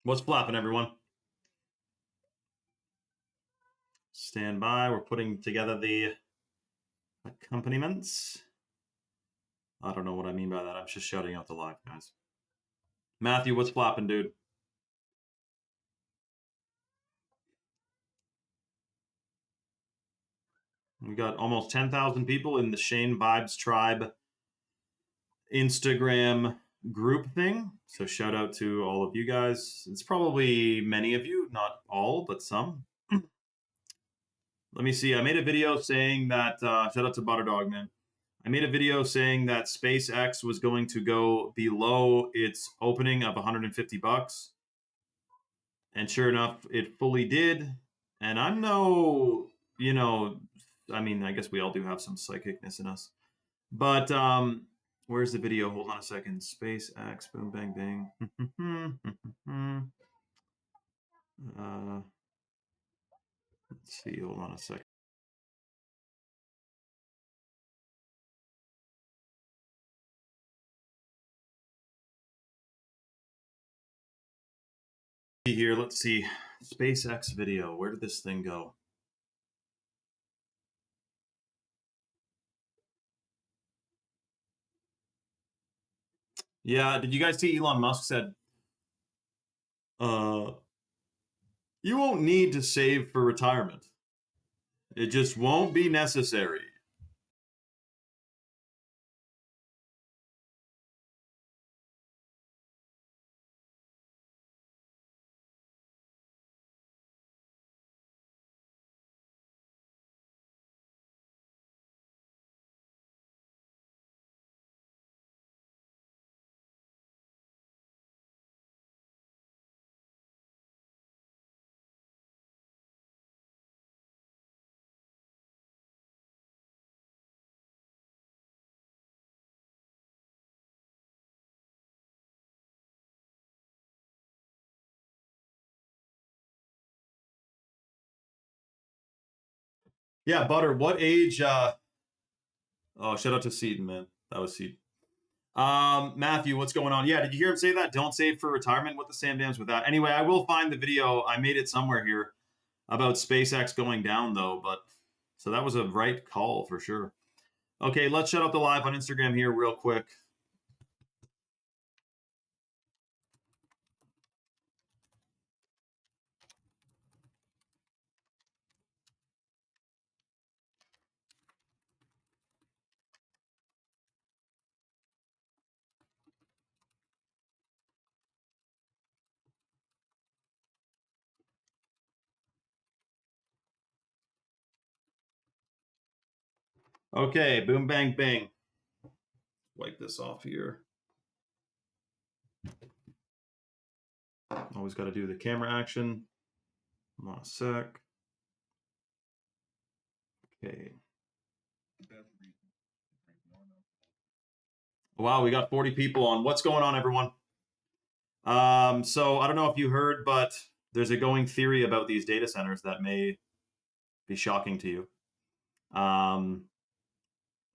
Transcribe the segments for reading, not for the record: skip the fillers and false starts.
What's flapping, everyone? Stand by. We're putting together the accompaniments. I don't know what I mean by that. I'm just shouting out the live, guys. Matthew, what's flapping, dude? We got almost 10,000 people in the Shane Vibes Tribe Instagram group thing. So shout out to all of you guys. It's probably many of you, not all, but some. Let me see. I made a video saying that, shout out to Butterdog, man. I made a video saying that SpaceX was going to go below its opening of 150 bucks. And sure enough, it fully did. And I'm no, I mean, I guess we all do have some psychicness in us. But where's the video? Hold on a second. SpaceX, boom, bang, bang. Let's see. Hold on a second. Here, let's see. SpaceX video. Where did this thing go? Yeah, did you guys see Elon Musk said, you won't need to save for retirement. It just won't be necessary. Yeah, Butter, what age? Oh, shout out to Seaton, man. That was Seaton. Matthew, what's going on? Yeah, did you hear him say that? Don't save for retirement. What the Sam Dams with that? Anyway, I will find the video. I made it somewhere here about SpaceX going down, though. But so that was a right call for sure. Okay, let's shut out the live on Instagram here real quick. Okay, boom, bang, bang. Wipe this off here. Always got to do the camera action. Hold on a sec. Okay. Wow, we got 40 people on. What's going on, everyone? So I don't know if you heard, but there's a going theory about these data centers that may be shocking to you.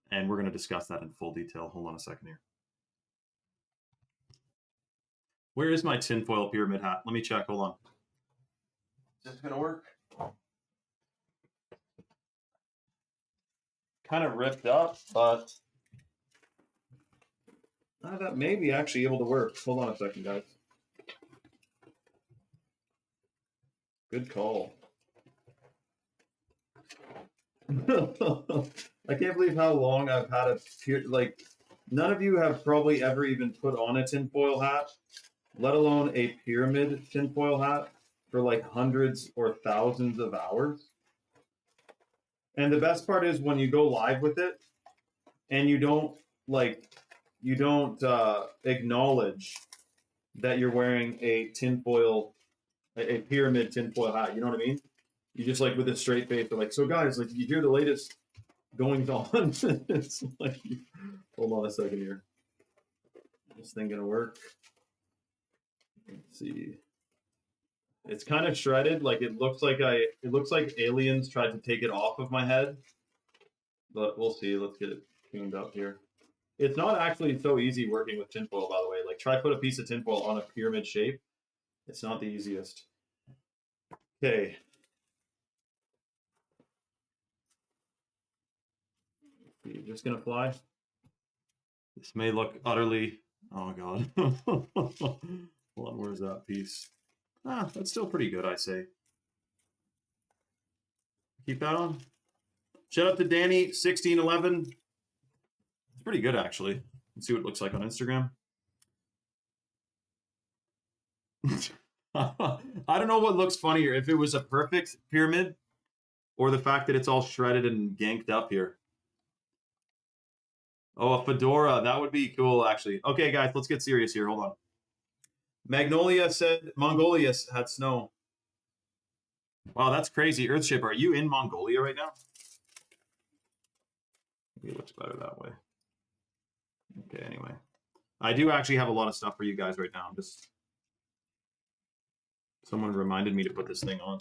And we're going to discuss that in full detail. Hold on a second here. Where is my tinfoil pyramid hat? Let me check. Hold on. Is this going to work? Kind of ripped up, but that may be actually able to work. Hold on a second, guys. Good call. I can't believe how long I've had a none of you have probably ever even put on a tinfoil hat, let alone a pyramid tinfoil hat for like hundreds or thousands of hours. And the best part is when you go live with it and you don't acknowledge that you're wearing a pyramid tinfoil hat. You know what I mean? You just like with a straight face, are like, so guys, like, you hear the latest goings on? It's like, hold on a second here. Is this thing gonna work? Let's see. It's kind of shredded. Like it looks like aliens tried to take it off of my head. But we'll see. Let's get it tuned up here. It's not actually so easy working with tinfoil, by the way. Like try put a piece of tinfoil on a pyramid shape. It's not the easiest. Okay. You're just gonna fly? This may look utterly... Oh god. Hold on, where's that piece? Ah, that's still pretty good, I say. Keep that on. Shout out to Danny1611. It's pretty good, actually. Let's see what it looks like on Instagram. I don't know what looks funnier, if it was a perfect pyramid or the fact that it's all shredded and ganked up here. Oh, a fedora. That would be cool, actually. Okay, guys, let's get serious here. Hold on. Magnolia said Mongolia had snow. Wow, that's crazy. Earthship, are you in Mongolia right now? Maybe it looks better that way. Okay, anyway. I do actually have a lot of stuff for you guys right now. Just someone reminded me to put this thing on.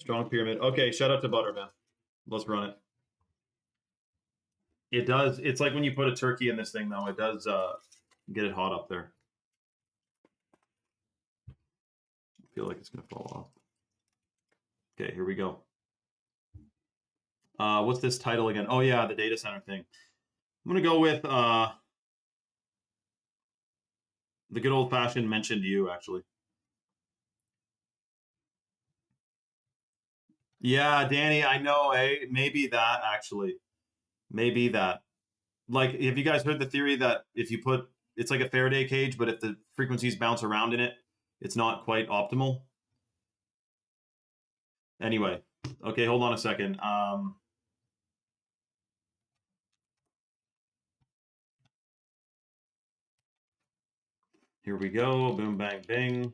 Strong pyramid. Okay, shout out to Butterman. Let's run it. It does. It's like when you put a turkey in this thing, though. It does get it hot up there. I feel like it's going to fall off. Okay, here we go. What's this title again? Oh, yeah, the data center thing. I'm going to go with the good old-fashioned mentioned you, actually. Yeah, Danny, I know, eh? Maybe that, actually. Maybe that. Like, have you guys heard the theory that if you put, it's like a Faraday cage, but if the frequencies bounce around in it, it's not quite optimal? Anyway, okay, hold on a second. Here we go. Boom, bang, bing.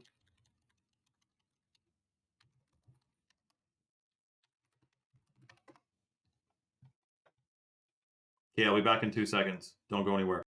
Okay, I'll be back in 2 seconds. Don't go anywhere.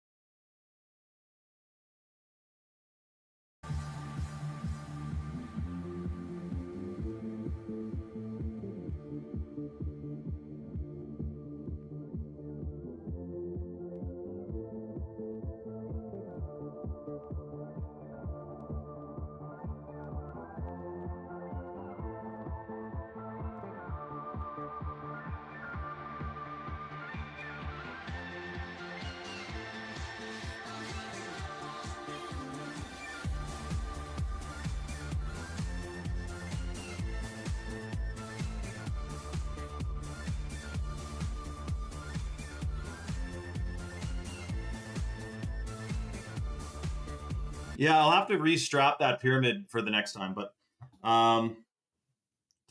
Yeah, I'll have to restrap that pyramid for the next time, but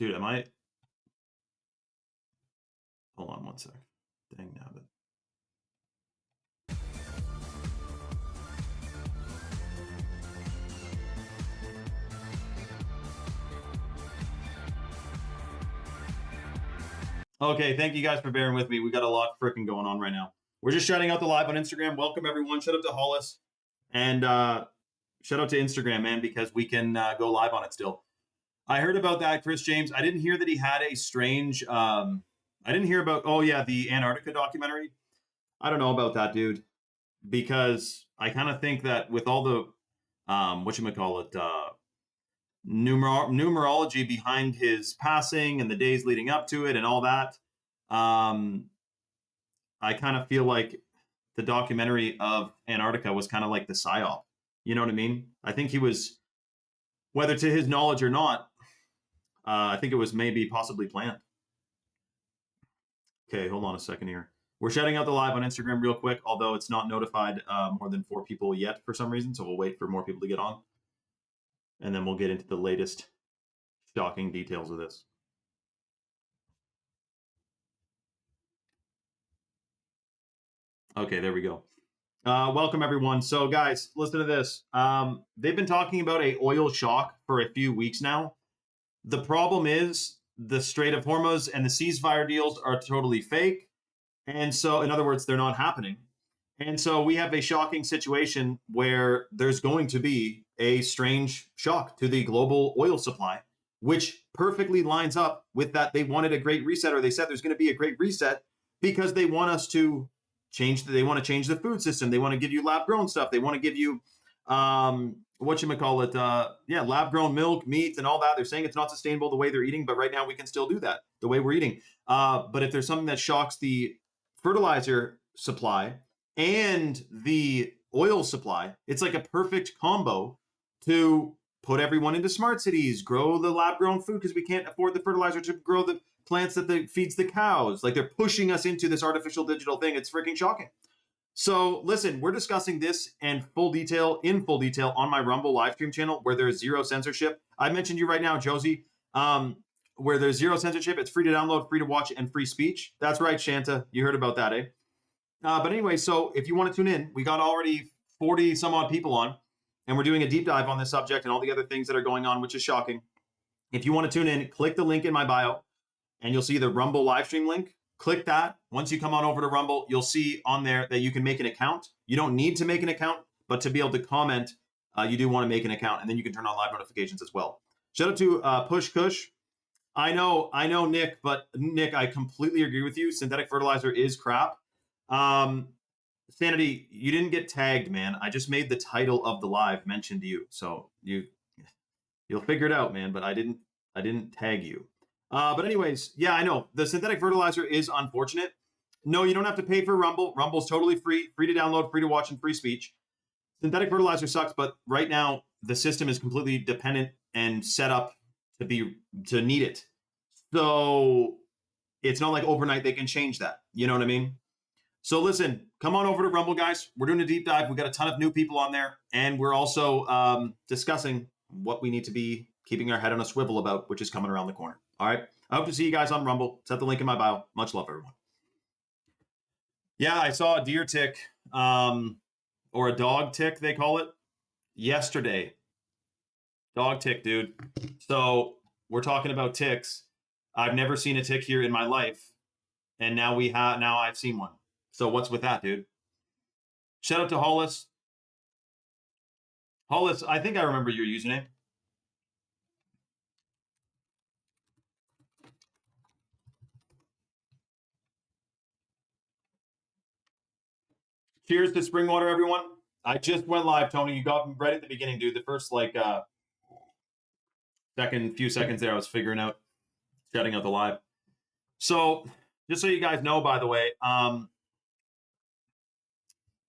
dude, am I? Hold on 1 sec. Dang nabbit. Okay, thank you guys for bearing with me. We got a lot freaking going on right now. We're just shouting out the live on Instagram. Welcome everyone. Shout out to Hollis and shout out to Instagram, man, because we can go live on it still. I heard about that, Chris James. I didn't hear that he had a strange. I didn't hear about. Oh yeah, the Antarctica documentary. I don't know about that, dude, because I kind of think that with all the whatchamacallit, numerology behind his passing and the days leading up to it and all that, I kind of feel like the documentary of Antarctica was kind of like the psyop. You know what I mean? I think he was, whether to his knowledge or not, I think it was maybe possibly planned. Okay, hold on a second here. We're shouting out the live on Instagram real quick, although it's not notified more than 4 people yet for some reason, so we'll wait for more people to get on. And then we'll get into the latest shocking details of this. Okay, there we go. Welcome, everyone. So, guys, listen to this. They've been talking about a oil shock for a few weeks now. The problem is the Strait of Hormuz and the ceasefire deals are totally fake. And so, in other words, they're not happening. And so we have a shocking situation where there's going to be a strange shock to the global oil supply, which perfectly lines up with that they wanted a great reset, or they said there's going to be a great reset because they want us to change. They want to change the food system. They want to give you lab grown stuff. They want to give you whatchamacallit, yeah, lab grown milk, meat, and all that. They're saying it's not sustainable the way they're eating, but right now we can still do that the way we're eating. But if there's something that shocks the fertilizer supply and the oil supply, it's like a perfect combo to put everyone into smart cities, grow the lab grown food because we can't afford the fertilizer to grow the plants that feeds the cows. Like they're pushing us into this artificial digital thing. It's freaking shocking. So listen, we're discussing this in full detail on my Rumble live stream channel where there's zero censorship. I mentioned you right now, Josie, where there's zero censorship. It's free to download, free to watch, and free speech. That's right, Shanta. You heard about that, eh? But anyway, so if you want to tune in, we got already 40 some odd people on, and we're doing a deep dive on this subject and all the other things that are going on, which is shocking. If you want to tune in, click the link in my bio, and you'll see the Rumble live stream link. Click that. Once you come on over to Rumble, you'll see on there that you can make an account. You don't need to make an account, but to be able to comment, you do want to make an account, and then you can turn on live notifications as well. Shout out to Push Kush. I know, Nick, but Nick, I completely agree with you. Synthetic fertilizer is crap. Sanity, you didn't get tagged, man. I just made the title of the live mention to you, so you'll figure it out, man. But I didn't tag you. But anyways, yeah, I know the synthetic fertilizer is unfortunate. No, you don't have to pay for Rumble. Rumble's totally free to download, free to watch, and free speech. Synthetic fertilizer sucks, but right now the system is completely dependent and set up to need it. So it's not like overnight they can change that. You know what I mean? So listen, come on over to Rumble, guys. We're doing a deep dive. We got a ton of new people on there, and we're also discussing what we need to be keeping our head on a swivel about, which is coming around the corner. All right. I hope to see you guys on Rumble. Set the link in my bio. Much love, everyone. Yeah, I saw a deer tick, or a dog tick, they call it, yesterday. Dog tick, dude. So we're talking about ticks. I've never seen a tick here in my life, and now I've seen one. So what's with that, dude? Shout out to Hollis. Hollis, I think I remember your username. Cheers to Springwater, everyone. I just went live, Tony. You got me right at the beginning, dude. The first few seconds there, I was figuring out shutting out the live. So just so you guys know, by the way,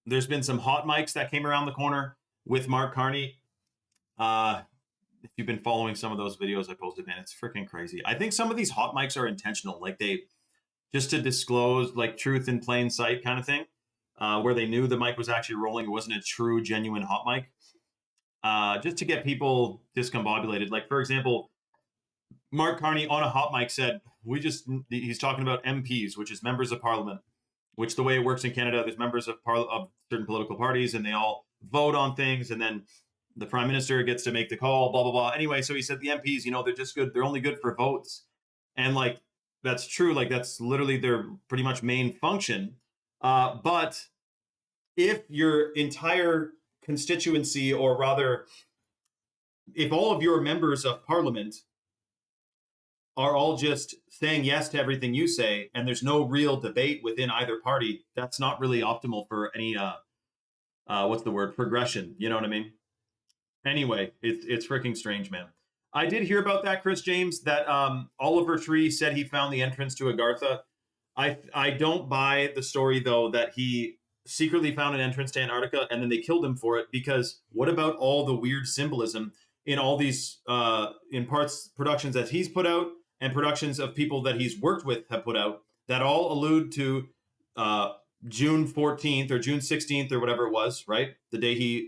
there's been some hot mics that came around the corner with Mark Carney. If you've been following some of those videos I posted, man, it's freaking crazy. I think some of these hot mics are intentional, like they just to disclose like truth in plain sight kind of thing, where they knew the mic was actually rolling. It wasn't a true, genuine hot mic, just to get people discombobulated. Like, for example, Mark Carney on a hot mic said, he's talking about MPs, which is members of parliament, which the way it works in Canada, there's members of certain political parties and they all vote on things. And then the prime minister gets to make the call, blah, blah, blah. Anyway, so he said the MPs, they're just good. They're only good for votes. And like, that's true. Like that's literally their pretty much main function. But if your entire constituency, or rather, if all of your members of parliament are all just saying yes to everything you say, and there's no real debate within either party, that's not really optimal for any, progression. You know what I mean? Anyway, it's freaking strange, man. I did hear about that, Chris James, that Oliver Tree said he found the entrance to Agartha. I don't buy the story, though, that he secretly found an entrance to Antarctica and then they killed him for it, because what about all the weird symbolism in all these productions that he's put out and productions of people that he's worked with have put out that all allude to June 14th or June 16th or whatever it was, right? The day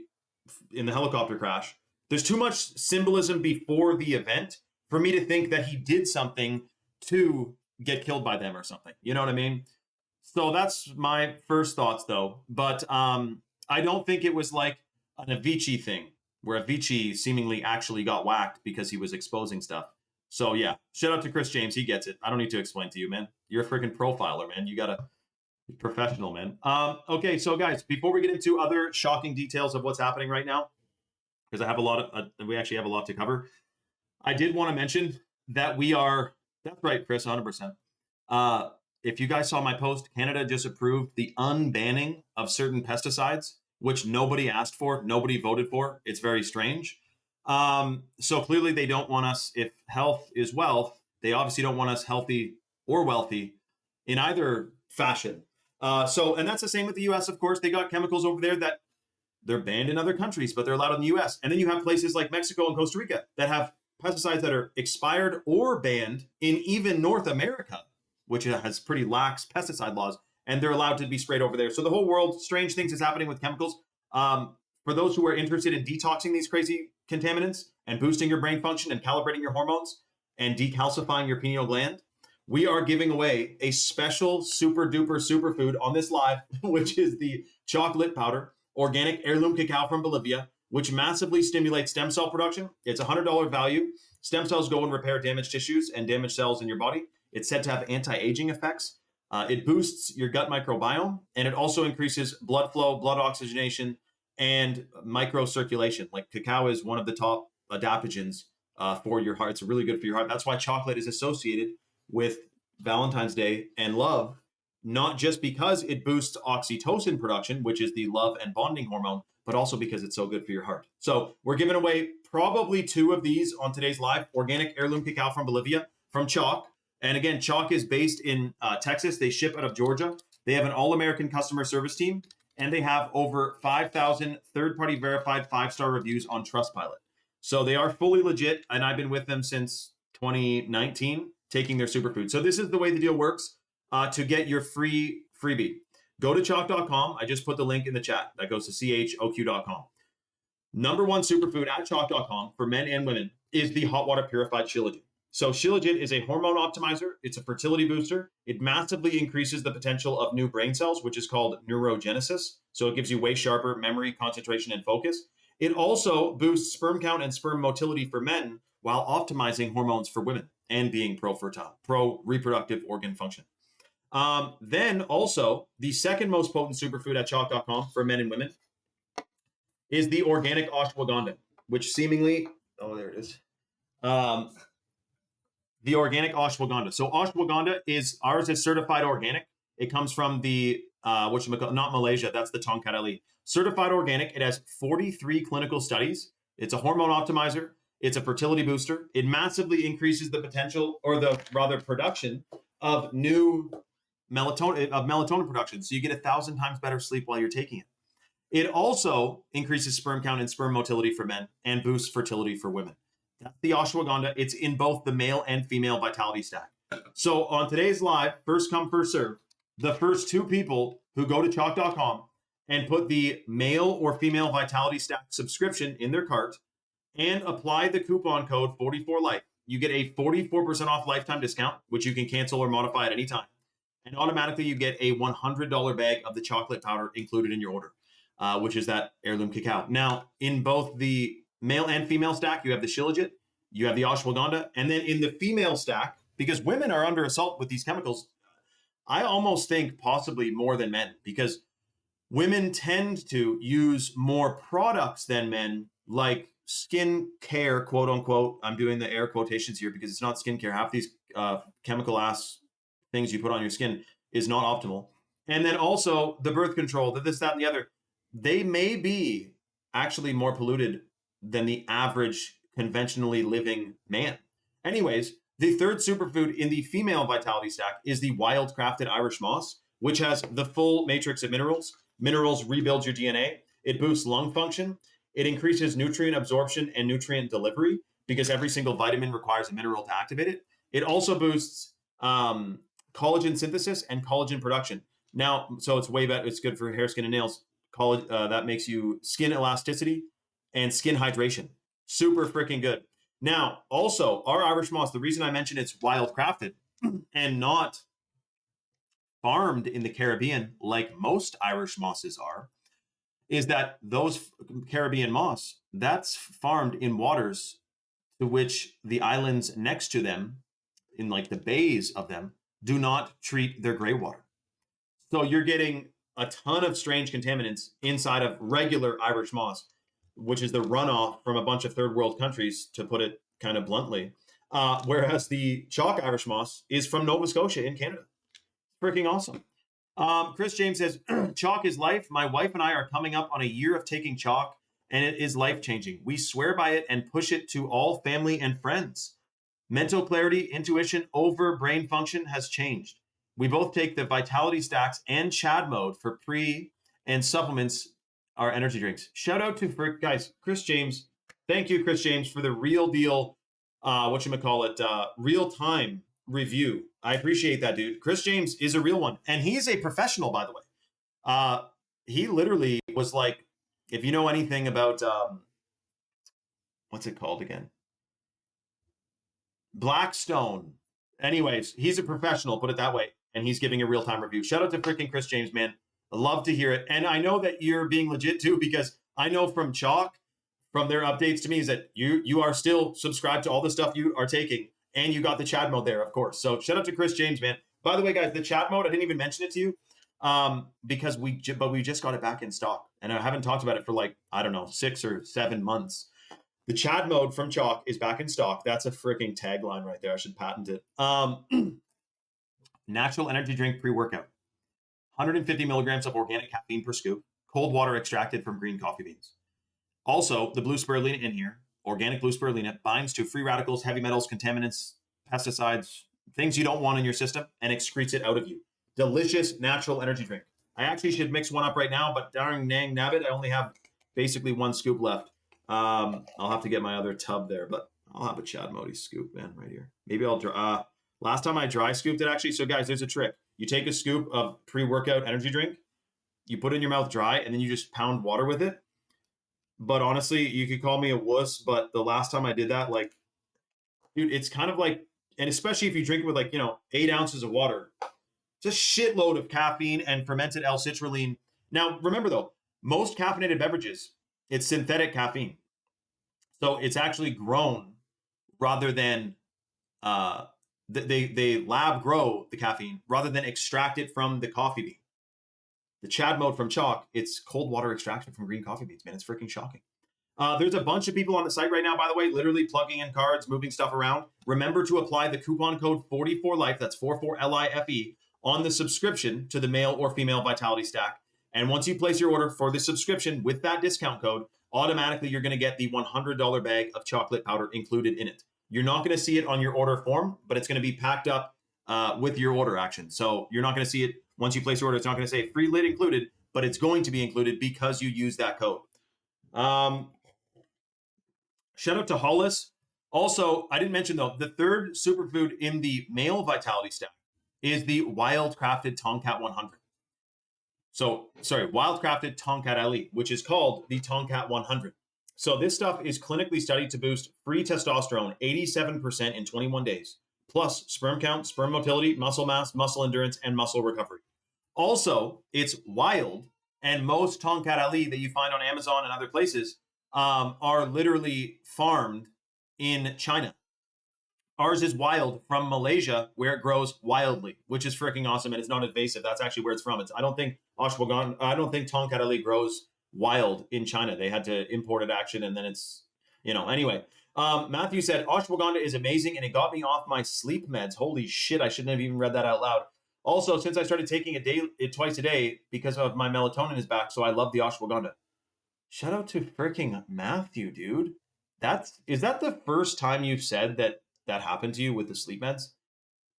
in the helicopter crash. There's too much symbolism before the event for me to think that he did something to get killed by them or something. You know what I mean? So that's my first thoughts, though. But I don't think it was like an Avicii thing, where Avicii seemingly actually got whacked because he was exposing stuff. So yeah, shout out to Chris James. He gets it. I don't need to explain to you, man. You're a freaking profiler, man. You gotta be professional, man. Okay, so guys, before we get into other shocking details of what's happening right now, because I have we actually have a lot to cover, I did want to mention that that's right, Chris, 100%. If you guys saw my post, Canada just approved the unbanning of certain pesticides which nobody asked for, nobody voted for. It's very strange. So clearly they don't want us, if health is wealth, they obviously don't want us healthy or wealthy in either fashion. And that's the same with the US, of course. They got chemicals over there that they're banned in other countries, but they're allowed in the US. And then you have places like Mexico and Costa Rica that have pesticides that are expired or banned in even North America, which has pretty lax pesticide laws, and they're allowed to be sprayed over there. So the whole world, strange things is happening with chemicals. For those who are interested in detoxing these crazy contaminants and boosting your brain function and calibrating your hormones and decalcifying your pineal gland, we are giving away a special super duper superfood on this live, which is the chocolate powder, organic heirloom cacao from Bolivia, which massively stimulates stem cell production. It's a $100 value. Stem cells go and repair damaged tissues and damaged cells in your body. It's said to have anti-aging effects. It boosts your gut microbiome, and it also increases blood flow, blood oxygenation, and microcirculation. Like cacao is one of the top adaptogens for your heart. It's really good for your heart. That's why chocolate is associated with Valentine's Day and love, not just because it boosts oxytocin production, which is the love and bonding hormone, but also because it's so good for your heart. So we're giving away probably 2 of these on today's live. Organic heirloom cacao from Bolivia, from Chalk. And again, Chalk is based in Texas. They ship out of Georgia. They have an all-American customer service team, and they have over 5,000 third-party verified 5-star reviews on Trustpilot. So they are fully legit, and I've been with them since 2019, taking their superfood. So this is the way the deal works to get your free freebie. Go to chalk.com. I just put the link in the chat. That goes to choq.com. Number 1 superfood at chalk.com for men and women is the hot water purified Shilajit. So Shilajit is a hormone optimizer. It's a fertility booster. It massively increases the potential of new brain cells, which is called neurogenesis. So it gives you way sharper memory, concentration, and focus. It also boosts sperm count and sperm motility for men while optimizing hormones for women and being pro-fertile, pro-reproductive organ function. Then also, the second most potent superfood at chalk.com for men and women is the organic ashwagandha, which seemingly, oh, there it is. The organic ashwagandha. So ashwagandha ours is certified organic. It comes from the, not Malaysia, that's the Tongkat Ali. Certified organic. It has 43 clinical studies. It's a hormone optimizer. It's a fertility booster. It massively increases the potential, or the rather production of new melatonin production. So you get 1,000 times better sleep while you're taking it. It also increases sperm count and sperm motility for men and boosts fertility for women. That's the ashwagandha. It's in both the male and female vitality stack. So on today's live, first come, first serve, the first 2 people who go to chalk.com and put the male or female vitality stack subscription in their cart and apply the coupon code 44life, you get a 44% off lifetime discount, which you can cancel or modify at any time. And automatically you get a $100 bag of the chocolate powder included in your order, which is that heirloom cacao. Now, in both the male and female stack, you have the Shilajit, you have the ashwagandha, and then in the female stack, because women are under assault with these chemicals, I almost think possibly more than men, because women tend to use more products than men, like skin care, quote unquote. I'm doing the air quotations here because it's not skincare. Half these chemical ass things you put on your skin is not optimal. And then also the birth control, this, that, and the other, they may be actually more polluted than the average conventionally living man. Anyways, the third superfood in the female vitality stack is the wild crafted Irish moss, which has the full matrix of minerals. Minerals rebuild your DNA. It boosts lung function. It increases nutrient absorption and nutrient delivery because every single vitamin requires a mineral to activate it. It also boosts collagen synthesis and collagen production. Now, so it's way better. It's good for hair, skin, and nails. That makes you skin elasticity and skin hydration. Super freaking good. Now, also, our Irish moss, the reason I mentioned it's wild crafted and not farmed in the Caribbean like most Irish mosses are, is that those Caribbean moss, that's farmed in waters to which the islands next to them, in like the bays of them, do not treat their gray water. So you're getting a ton of strange contaminants inside of regular Irish moss, which is the runoff from a bunch of third world countries, to put it kind of bluntly. Whereas the chalk Irish moss is from Nova Scotia in Canada. Freaking awesome. Chris James says, chalk is life. My wife and I are coming up on a year of taking chalk, and it is life-changing. We swear by it and push it to all family and friends. Mental clarity, intuition over brain function has changed. We both take the Vitality Stacks and Chad mode for pre and supplements our energy drinks. Shout out to guys, Chris James. Thank you, Chris James, for the real deal, real time review. I appreciate that, dude. Chris James is a real one, and he's a professional, by the way. He literally was like, if you know anything about what's it called again? Blackstone. Anyways, he's a professional, put it that way, and he's giving a real-time review. Shout out to freaking Chris James, man. I love to hear it. And I know that you're being legit too, because I know from Chalk, from their updates to me, is that you are still subscribed to all the stuff you are taking, and you got the chat mode there, of course. So shout out to Chris James, man. By the way, guys, the chat mode, I didn't even mention it to you because we just got it back in stock, and I haven't talked about it for like, I don't know, 6 or 7 months. The Chad mode from Chalk is back in stock. That's a freaking tagline right there. I should patent it. Natural energy drink pre-workout. 150 milligrams of organic caffeine per scoop. Cold water extracted from green coffee beans. Also, the blue spirulina in here, organic blue spirulina, binds to free radicals, heavy metals, contaminants, pesticides, things you don't want in your system, and excretes it out of you. Delicious natural energy drink. I actually should mix one up right now, but darn nang nabbit, I only have basically 1 scoop left. I'll have to get my other tub there, but I'll have a Chad Modi scoop, man, right here. Maybe I'll dry. Last time I dry scooped it, actually. So, guys, there's a trick. You take a scoop of pre-workout energy drink, you put it in your mouth dry, and then you just pound water with it. But honestly, you could call me a wuss, but the last time I did that, like, dude, it's kind of like, and especially if you drink it with, like, 8 ounces of water, it's a shitload of caffeine and fermented L-citrulline. Now, remember, though, most caffeinated beverages, it's synthetic caffeine. So it's actually grown rather than they lab grow the caffeine rather than extract it from the coffee bean. The Chad mode from Chalk, it's cold water extraction from green coffee beans, man. It's freaking shocking. There's a bunch of people on the site right now, by the way, literally plugging in cards, moving stuff around. Remember to apply the coupon code 44LIFE, that's 44LIFE, on the subscription to the male or female Vitality Stack. And once you place your order for the subscription with that discount code, automatically you're going to get the $100 bag of chocolate powder included in it. You're not going to see it on your order form, but it's going to be packed up with your order action. So you're not going to see it once you place your order. It's not going to say free lid included, but it's going to be included because you use that code. Shout out to Hollis. Also, I didn't mention, though, the third superfood in the male Vitality Stack is the Wildcrafted Tomcat 100. So, sorry, Wildcrafted Tomcat LE, which is called the Tomcat 100. So this stuff is clinically studied to boost free testosterone 87% in 21 days, plus sperm count, sperm motility, muscle mass, muscle endurance, and muscle recovery. Also, it's wild, and most Tomcat LE that you find on Amazon and other places are literally farmed in China. Ours is wild from Malaysia, where it grows wildly, which is freaking awesome, and it's not invasive. That's actually where it's from. I don't think Tomcat LE grows wild in China. They had to import it action, and then it's, anyway. Matthew said, ashwagandha is amazing, and it got me off my sleep meds. Holy shit, I shouldn't have even read that out loud. Also, since I started taking it twice a day because of my melatonin is back, so I love the ashwagandha. Shout out to freaking Matthew, dude. Is that the first time you've said that happened to you with the sleep meds?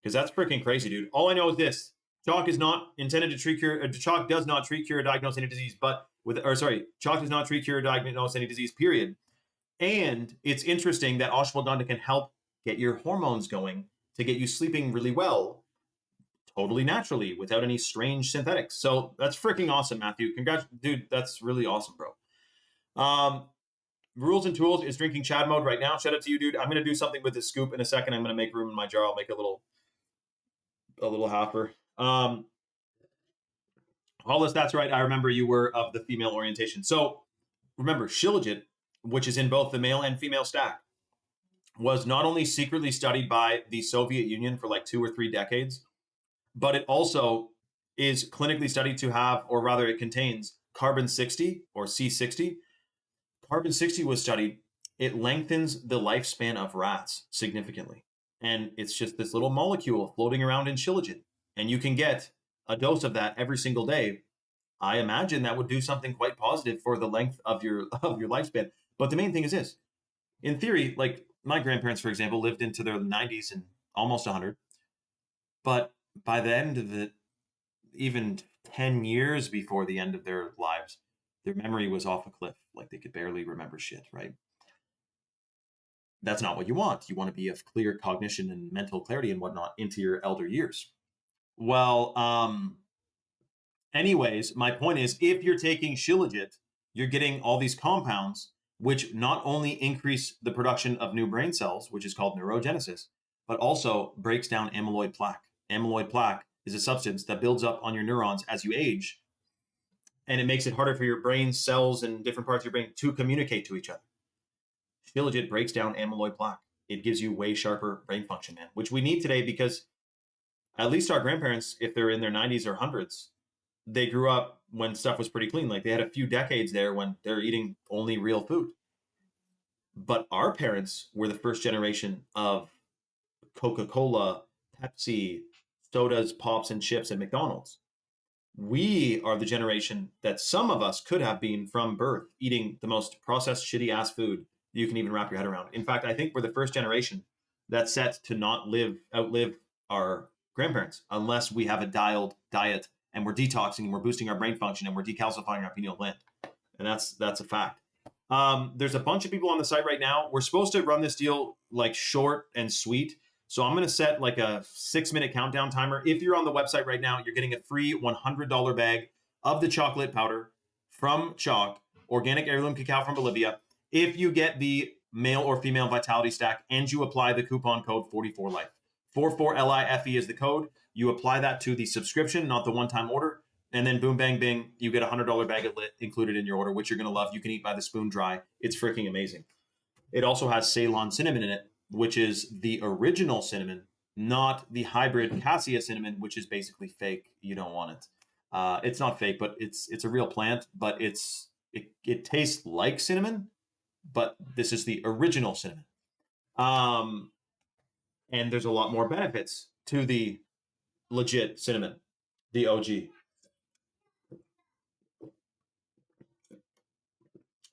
Because that's freaking crazy, dude. All I know is this: chalk is not intended to treat, cure. Chalk does not treat, cure, or diagnose any disease. Chalk does not treat, cure, or diagnose any disease. Period. And it's interesting that ashwagandha can help get your hormones going to get you sleeping really well, totally naturally, without any strange synthetics. So that's freaking awesome, Matthew. Congrats, dude. That's really awesome, bro. Rules and Tools is drinking Chad mode right now. Shout out to you, dude. I'm going to do something with this scoop in a second. I'm going to make room in my jar. I'll make a little halfer. Hollis, that's right. I remember you were of the female orientation. So remember, Shilajit, which is in both the male and female stack, was not only secretly studied by the Soviet Union for like 2 or 3 decades, but it also is clinically studied to have, or rather it contains, carbon-60 or C60. Carbon-60 was studied. It lengthens the lifespan of rats significantly. And it's just this little molecule floating around in Shilajit. And you can get a dose of that every single day, I imagine that would do something quite positive for the length of your lifespan. But the main thing is this: in theory, like my grandparents, for example, lived into their 90s and almost 100. But by the end of the, even 10 years before the end of their lives, their memory was off a cliff. Like they could barely remember shit, right? That's not what you want. You want to be of clear cognition and mental clarity and whatnot into your elder years. Well, anyways, my point is, if you're taking Shilajit, you're getting all these compounds which not only increase the production of new brain cells, which is called neurogenesis, but also breaks down amyloid plaque. Amyloid plaque is a substance that builds up on your neurons as you age, and it makes it harder for your brain cells and different parts of your brain to communicate to each other. Shilajit breaks down amyloid plaque. It gives you way sharper brain function, man, which we need today because at least our grandparents, if they're in their 90s or 100s, they grew up when stuff was pretty clean. Like they had a few decades there when they're eating only real food. But our parents were the first generation of Coca-Cola, Pepsi, sodas, pops, and chips at McDonald's. We are the generation that some of us could have been from birth eating the most processed, shitty ass food you can even wrap your head around. In fact, I think we're the first generation that's set to not outlive our grandparents unless we have a dialed diet and we're detoxing and we're boosting our brain function and we're decalcifying our pineal gland. And that's a fact. There's a bunch of people on the site right now. We're supposed to run this deal like short and sweet. So I'm going to set like a 6-minute countdown timer. If you're on the website right now, you're getting a free $100 bag of the chocolate powder from Chalk, organic heirloom cacao from Bolivia. If you get the male or female vitality stack and you apply the coupon code 44life. 44LIFE is the code. You apply that to the subscription, not the one-time order. And then boom, bang, bing, you get a $100 bag of lit included in your order, which you're going to love. You can eat by the spoon dry. It's freaking amazing. It also has Ceylon cinnamon in it, which is the original cinnamon, not the hybrid cassia cinnamon, which is basically fake. You don't want it. It's not fake, but it's a real plant, but it tastes like cinnamon, but this is the original cinnamon. And there's a lot more benefits to the legit cinnamon, the OG.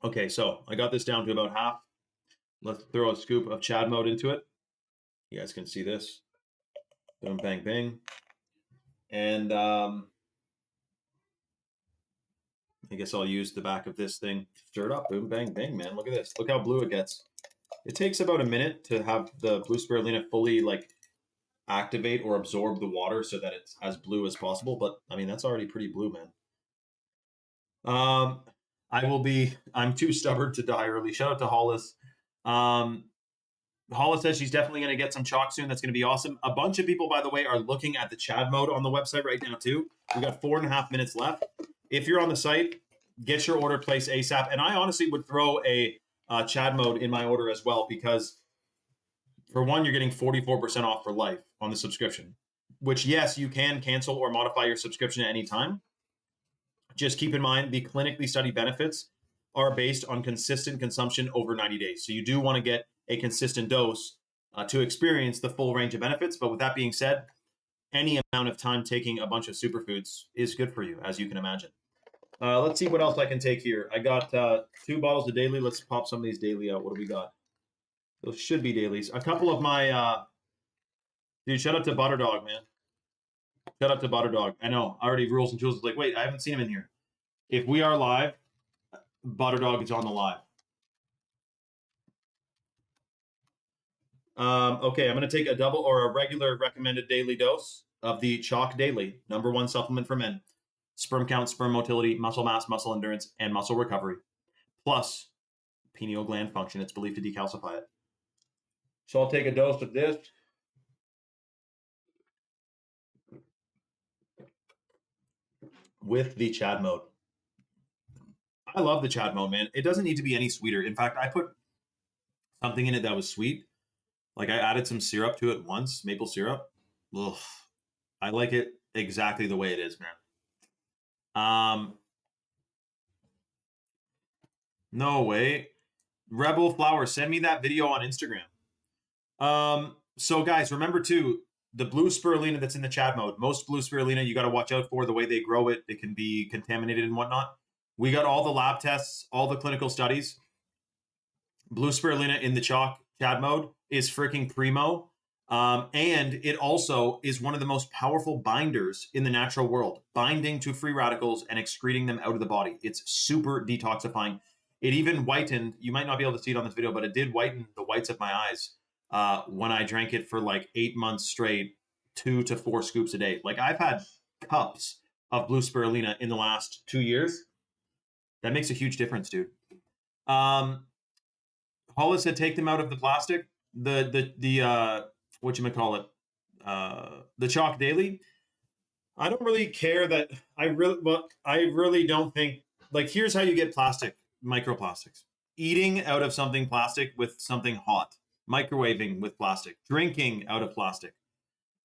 Okay, so I got this down to about half. Let's throw a scoop of Chad mode into it. You guys can see this. Boom, bang, bing. And I guess I'll use the back of this thing to stir it up. Boom, bang, bing, man. Look at this. Look how blue it gets. It takes about a minute to have the blue spirulina fully like activate or absorb the water so that it's as blue as possible. But I mean, that's already pretty blue, man. I'm too stubborn to die early. Shout out to Hollis. Hollis says she's definitely going to get some chalk soon. That's going to be awesome. A bunch of people, by the way, are looking at the Chad mode on the website right now too. We got 4.5 minutes left. If you're on the site, get your order placed ASAP. And I honestly would throw a Chad mode in my order as well, because for one, you're getting 44% off for life on the subscription, which yes, you can cancel or modify your subscription at any time. Just keep in mind the clinically studied benefits are based on consistent consumption over 90 days. So you do want to get a consistent dose to experience the full range of benefits. But with that being said, any amount of time taking a bunch of superfoods is good for you, as you can imagine. Let's see what else I can take here. I got 2 bottles of daily. Let's pop some of these daily out. What do we got? Those should be dailies. A couple of my... dude, shout out to Butterdog, man. Shout out to Butterdog. I know, already Rules and Tools is like, wait, I haven't seen him in here. If we are live, Butterdog is on the live. Okay, I'm going to take a double or a regular recommended daily dose of the Chalk Daily, #1 supplement for men. Sperm count, sperm motility, muscle mass, muscle endurance, and muscle recovery. Plus pineal gland function. It's believed to decalcify it. So I'll take a dose of this. With the Chad mode. I love the Chad mode, man. It doesn't need to be any sweeter. In fact, I put something in it that was sweet. Like I added some syrup to it once, maple syrup. Ugh. I like it exactly the way it is, man. No way. Rebel Flower, send me that video on Instagram. So guys, remember too, the blue spirulina that's in the Chad mode, most blue spirulina you got to watch out for the way they grow it. It can be contaminated and whatnot. We got all the lab tests, all the clinical studies. Blue spirulina in the chalk Chad mode is freaking primo. And it also is one of the most powerful binders in the natural world, binding to free radicals and excreting them out of the body. It's super detoxifying. It even whitened, you might not be able to see it on this video, but it did whiten the whites of my eyes when I drank it for like 8 months straight, 2 to 4 scoops a day. Like I've had cups of blue spirulina in the last 2 years. That makes a huge difference, dude. Hollis said take them out of the plastic. The whatchamacallit, the Chalk Daily. I don't really care that I really don't think, like, here's how you get plastic, microplastics. Eating out of something plastic with something hot, microwaving with plastic, drinking out of plastic.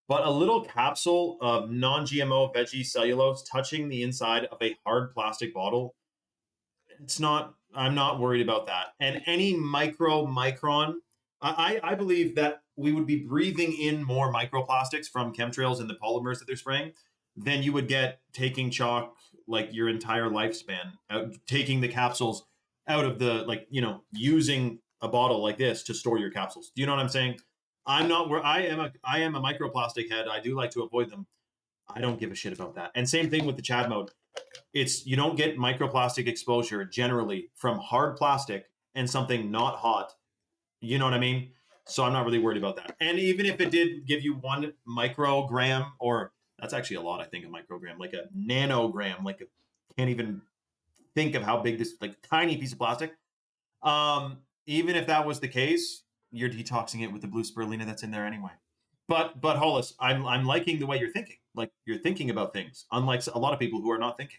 But a little capsule of non-GMO veggie cellulose touching the inside of a hard plastic bottle, I'm not worried about that. And any micron, I believe that we would be breathing in more microplastics from chemtrails and the polymers that they're spraying than you would get taking chalk like your entire lifespan, taking the capsules out of the, like, using a bottle like this to store your capsules. Do you know what I'm saying? I'm not where I am a microplastic head. I do like to avoid them. I don't give a shit about that. And same thing with the Chad mode. You don't get microplastic exposure generally from hard plastic and something not hot. You know what I mean? So I'm not really worried about that. And even if it did give you 1 microgram, or that's actually a lot, I think, a microgram, like a nanogram, like can't even think of how big this, like, tiny piece of plastic. Even if that was the case, you're detoxing it with the blue spirulina that's in there anyway. But Hollis, I'm liking the way you're thinking. Like, you're thinking about things, unlike a lot of people who are not thinking.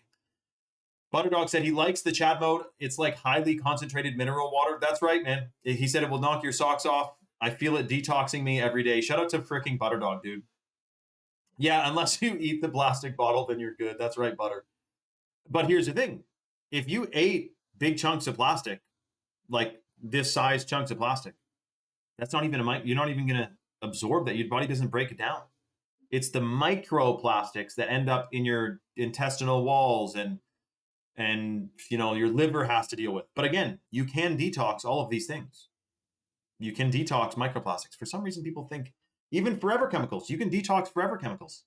Butterdog said he likes the Chad mode. It's like highly concentrated mineral water. That's right, man. He said it will knock your socks off. I feel it detoxing me every day. Shout out to freaking Butterdog, dude. Yeah, unless you eat the plastic bottle, then you're good. That's right, Butter. But here's the thing. If you ate big chunks of plastic, like this size chunks of plastic, that's not even you're not even going to absorb that. Your body doesn't break it down. It's the microplastics that end up in your intestinal walls and your liver has to deal with. But again, you can detox all of these things. You can detox microplastics. For some reason, people think even forever chemicals. You can detox forever chemicals.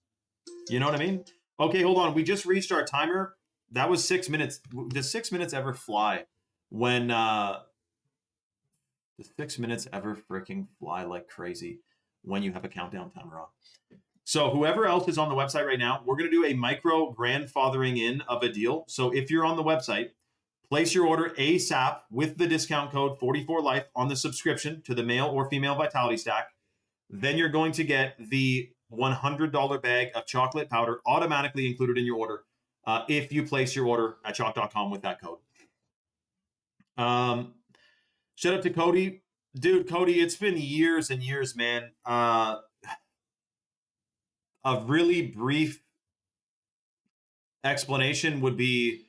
You know what I mean? Okay, hold on. We just reached our timer. That was 6 minutes. Does 6 minutes ever fly? When does 6 minutes ever freaking fly like crazy when you have a countdown timer on? So whoever else is on the website right now, we're going to do a micro grandfathering in of a deal. So if you're on the website, place your order ASAP with the discount code 44life on the subscription to the male or female Vitality Stack. Then you're going to get the $100 bag of chocolate powder automatically included in your order if you place your order at chalk.com with that code. Shout out to Cody. Dude, Cody, it's been years and years, man. A really brief explanation would be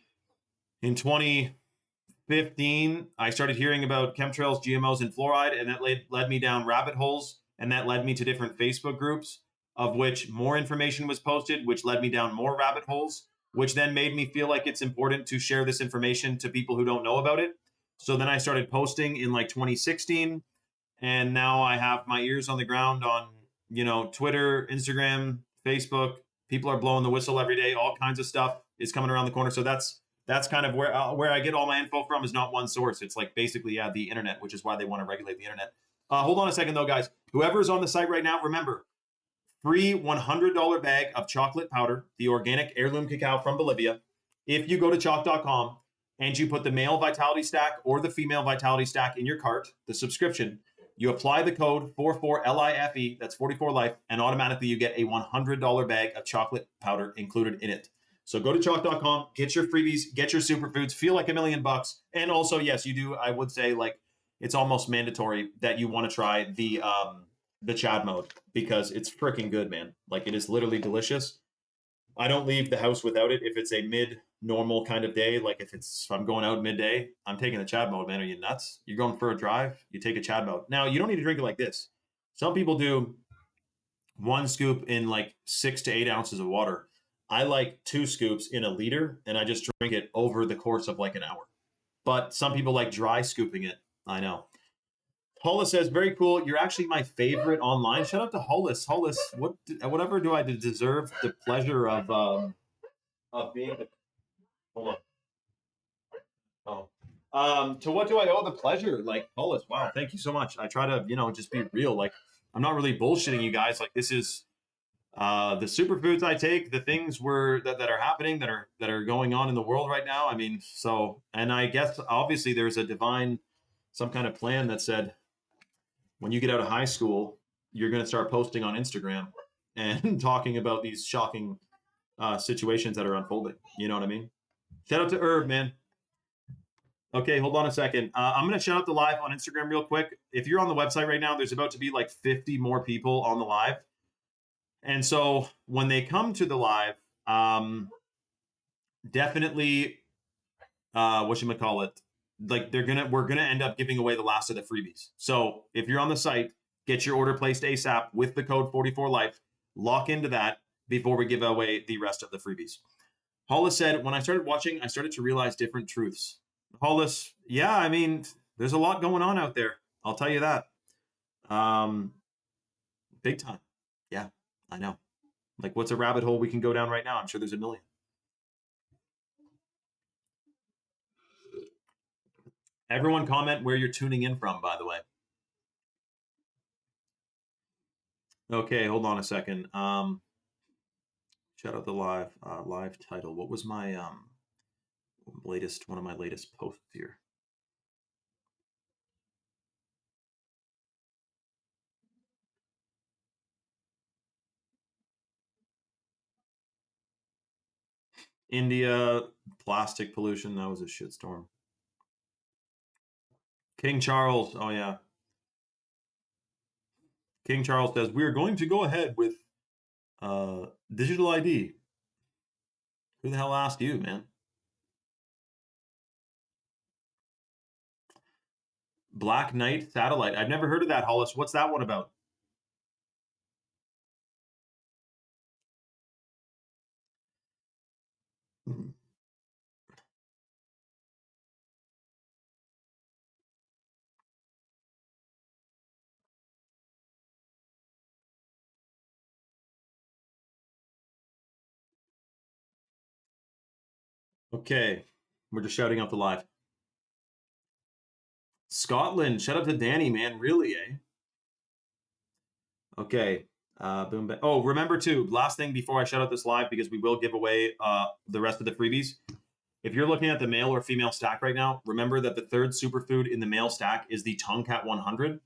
in 2015, I started hearing about chemtrails, GMOs, and fluoride, and that led me down rabbit holes, and that led me to different Facebook groups, of which more information was posted, which led me down more rabbit holes, which then made me feel like it's important to share this information to people who don't know about it. So then I started posting in like 2016, and now I have my ears on the ground on, Twitter, Instagram, Facebook. People are blowing the whistle every day. All kinds of stuff is coming around the corner. So that's kind of where I get all my info from, is not one source. It's like basically, the internet, which is why they want to regulate the internet. Hold on a second though, guys. Whoever's on the site right now, remember, free $100 bag of chocolate powder, the organic heirloom cacao from Bolivia. If you go to chalk.com and you put the male Vitality Stack or the female Vitality Stack in your cart, the subscription, you apply the code 44LIFE, that's 44life, and automatically you get a $100 bag of chocolate powder included in it. So go to chalk.com, get your freebies, get your superfoods, feel like $1 million. And also, yes, you do, I would say, like, it's almost mandatory that you want to try the Chad mode, because it's freaking good, man. Like, it is literally delicious. I don't leave the house without it. If it's a mid-normal kind of day, like if I'm going out midday, I'm taking the Chad mode, man. Are you nuts? You're going for a drive, you take a Chad mode. Now, you don't need to drink it like this. Some people do 1 scoop in like 6 to 8 ounces of water. I like 2 scoops in a liter, and I just drink it over the course of like an hour. But some people like dry scooping it. I know. Hollis says, very cool. You're actually my favorite online. Shout out to Hollis. Hollis, whatever do I deserve the pleasure of being the, hold on. To what do I owe the pleasure? Like, Hollis, wow, thank you so much. I try to, just be real. Like, I'm not really bullshitting you guys. Like, this is the superfoods I take, the things that are happening, that are going on in the world right now. I mean, so, and I guess obviously there's a divine, some kind of plan that said, when you get out of high school, you're going to start posting on Instagram and talking about these shocking situations that are unfolding. You know what I mean? Shout out to Herb, man. Okay, hold on a second. I'm going to shout out the live on Instagram real quick. If you're on the website right now, there's about to be like 50 more people on the live. And so when they come to the live, definitely, whatchamacallit, like we're gonna end up giving away the last of the freebies. So if you're on the site, get your order placed ASAP with the code 44life. Lock into that before we give away the rest of the freebies. Hollis said, when I started watching, I started to realize different truths. Hollis, yeah, I mean, there's a lot going on out there. I'll tell you that. Big time. Yeah, I know. Like, what's a rabbit hole we can go down right now? I'm sure there's a million. Everyone comment where you're tuning in from, by the way. Okay, hold on a second. Shout out the live title. What was my one of my latest posts here? India, plastic pollution, that was a shitstorm. King Charles, oh yeah. King Charles says, we're going to go ahead with digital ID. Who the hell asked you, man? Black Knight Satellite. I've never heard of that, Hollis. What's that one about? Okay, we're just shouting out the live. Scotland, shout out to Danny, man. Really, eh? Okay. Boom. Oh, remember too, last thing before I shut out this live, because we will give away the rest of the freebies. If you're looking at the male or female stack right now, remember that the third superfood in the male stack is the Tongkat 100,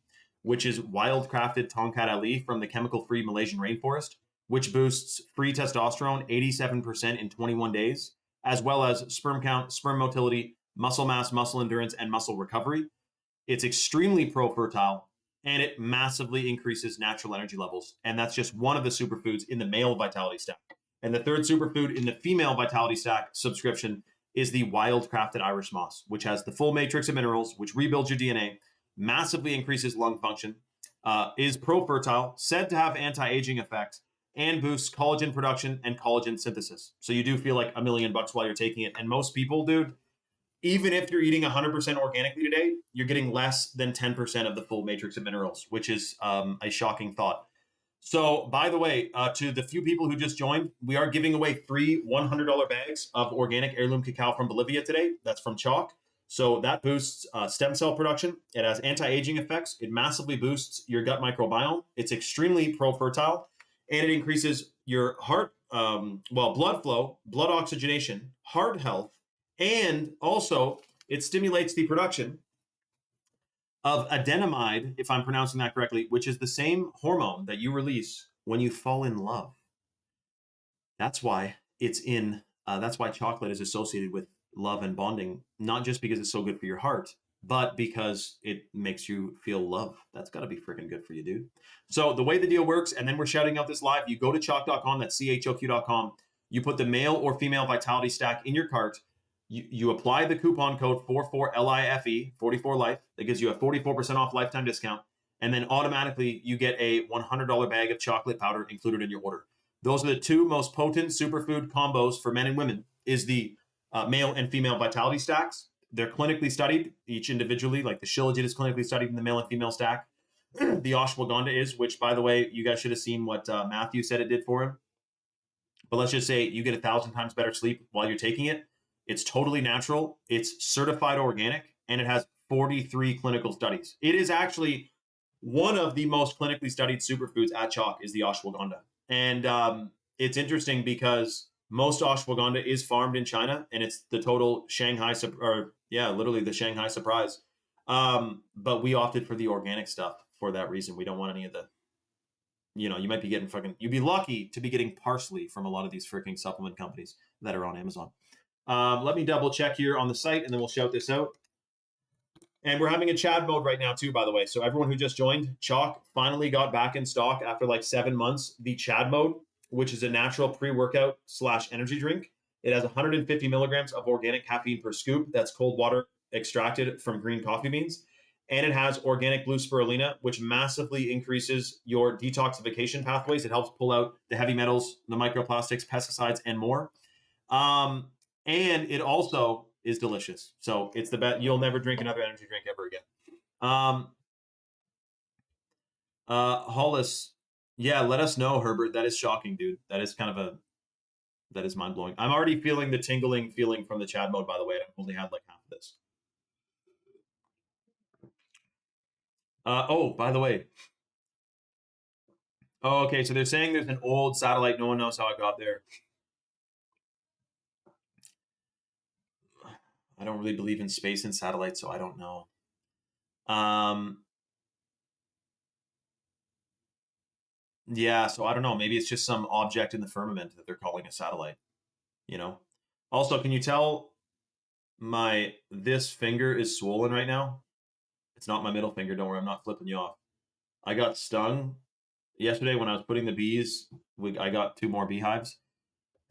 which is wildcrafted Tongkat Ali from the chemical-free Malaysian rainforest, which boosts free testosterone 87% in 21 days, as well as sperm count, sperm motility, muscle mass, muscle endurance, and muscle recovery. It's extremely pro-fertile, and it massively increases natural energy levels. And that's just one of the superfoods in the male vitality stack. And the third superfood in the female vitality stack subscription is the wildcrafted Irish moss, which has the full matrix of minerals, which rebuilds your DNA, massively increases lung function, is pro-fertile, said to have anti-aging effects, and boosts collagen production and collagen synthesis. So you do feel like $1 million while you're taking it. And most people, dude, even if you're eating 100% organically today, you're getting less than 10% of the full matrix of minerals, which is a shocking thought. So, by the way, to the few people who just joined, we are giving away free $100 bags of organic heirloom cacao from Bolivia today. That's from Chalk. So that boosts stem cell production. It has anti-aging effects. It massively boosts your gut microbiome. It's extremely pro-fertile, and it increases your heart, blood flow, blood oxygenation, heart health, and also it stimulates the production of adenamide, if I'm pronouncing that correctly, which is the same hormone that you release when you fall in love. That's why that's why chocolate is associated with love and bonding, not just because it's so good for your heart, but because it makes you feel love. That's got to be freaking good for you, dude. So the way the deal works, and then we're shouting out this live, you go to chalk.com, that's CHOQ.com, you put the male or female vitality stack in your cart, you apply the coupon code 44LIFE, 44life. That gives you a 44% off lifetime discount. and then automatically you get a $100 bag of chocolate powder included in your order. Those are the two most potent superfood combos for men and women, is the male and female vitality stacks. They're clinically studied, each individually, like the Shilajit is clinically studied in the male and female stack. The ashwagandha is, which, by the way, you guys should have seen what Matthew said it did for him. But let's just say you get 1,000 times better sleep while you're taking it. It's totally natural. It's certified organic, and it has 43 clinical studies. It is actually one of the most clinically studied superfoods at Chalk is the ashwagandha. And it's interesting because most ashwagandha is farmed in China, and it's the total Shanghai, literally the Shanghai surprise. But we opted for the organic stuff for that reason. We don't want any of the, you might be getting you'd be lucky to be getting parsley from a lot of these freaking supplement companies that are on Amazon. Let me double check here on the site, and then we'll shout this out. And we're having a Chad mode right now too, by the way. So everyone who just joined, Chalk finally got back in stock after like 7 months, the Chad mode, which is a natural pre-workout / energy drink. It has 150 milligrams of organic caffeine per scoop. That's cold water extracted from green coffee beans. And it has organic blue spirulina, which massively increases your detoxification pathways. It helps pull out the heavy metals, the microplastics, pesticides, and more. And it also is delicious. So it's the best. You'll never drink another energy drink ever again. Hollis, yeah, let us know, Herbert. That is shocking, dude. That is that is mind blowing. I'm already feeling the tingling feeling from the Chad mode, by the way. I've only had like half of this. Oh, by the way. Oh, okay. So they're saying there's an old satellite. No one knows how it got there. I don't really believe in space and satellites, so I don't know. Yeah, so I don't know. Maybe it's just some object in the firmament that they're calling a satellite, Also, can you tell this finger is swollen right now? It's not my middle finger. Don't worry, I'm not flipping you off. I got stung yesterday when I was putting the bees. I got 2 more beehives,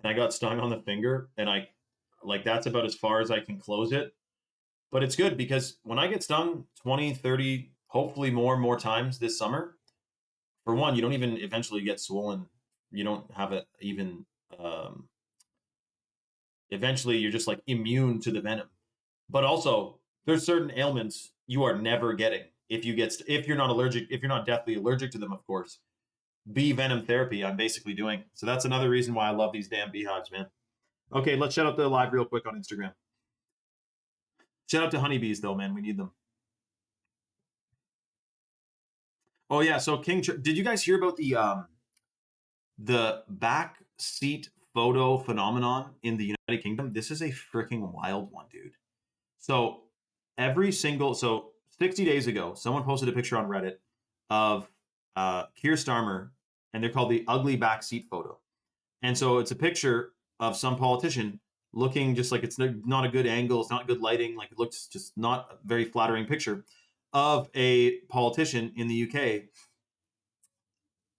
and I got stung on the finger, and that's about as far as I can close it. But it's good because when I get stung 20, 30, hopefully more times this summer, for one, you don't even eventually get swollen. You don't have it even. Eventually, you're just like immune to the venom. But also, there's certain ailments you are never getting if you're not allergic, if you're not deathly allergic to them, of course. Bee venom therapy, I'm basically doing. So that's another reason why I love these damn beehives, man. Okay, let's shout out the live real quick on Instagram. Shout out to honeybees, though, man. We need them. Oh yeah, so did you guys hear about the back seat photo phenomenon in the United Kingdom? This is a freaking wild one, dude. So 60 days ago, someone posted a picture on Reddit of Keir Starmer, and they're called the ugly back seat photo. And so it's a picture of some politician looking just like it's not a good angle, it's not good lighting, like it looks just not a very flattering picture of a politician in the UK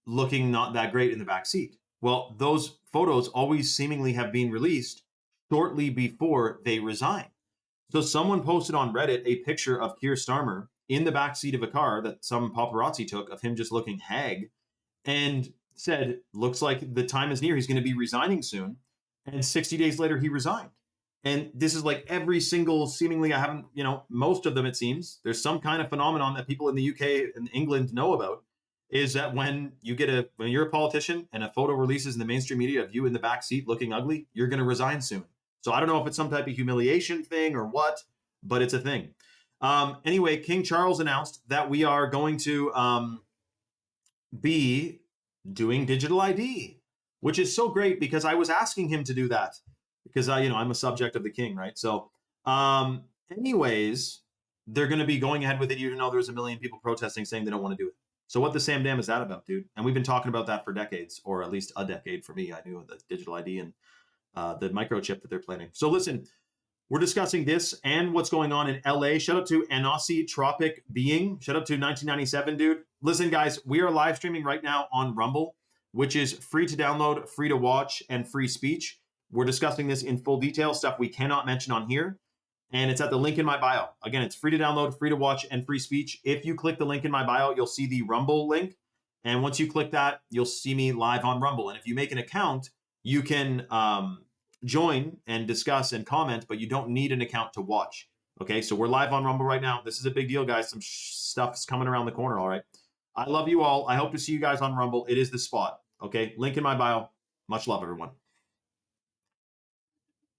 looking not that great in the back seat. Well, those photos always seemingly have been released shortly before they resign. So someone posted on Reddit a picture of Keir Starmer in the back seat of a car that some paparazzi took of him just looking hag, and said, looks like the time is near. He's going to be resigning soon. And 60 days later, he resigned. And this is like every single, seemingly, I haven't, most of them, it seems, there's some kind of phenomenon that people in the UK and England know about, is that when you're a politician and a photo releases in the mainstream media of you in the back seat looking ugly, you're going to resign soon. So I don't know if it's some type of humiliation thing or what, but it's a thing. Anyway, King Charles announced that we are going to be doing digital ID, which is so great because I was asking him to do that because I'm a subject of the king, right? So anyways, they're going to be going ahead with it, even though there's a million people protesting saying they don't want to do it. So what the Sam Dam is that about, dude? And we've been talking about that for decades, or at least a decade for me. I knew the digital ID and the microchip that they're planning. So listen, we're discussing this and what's going on in LA. Shout out to Anasi Tropic Being. Shout out to 1997, dude. Listen, guys, we are live streaming right now on Rumble, which is free to download, free to watch, and free speech. We're discussing this in full detail, stuff we cannot mention on here. and it's at the link in my bio. Again, it's free to download, free to watch, and free speech. If you click the link in my bio, you'll see the Rumble link. And once you click that, you'll see me live on Rumble. And if you make an account, you can join and discuss and comment, but you don't need an account to watch. Okay, so we're live on Rumble right now. This is a big deal, guys. Some stuff's coming around the corner, all right? I love you all. I hope to see you guys on Rumble. It is the spot, okay? Link in my bio. Much love, everyone.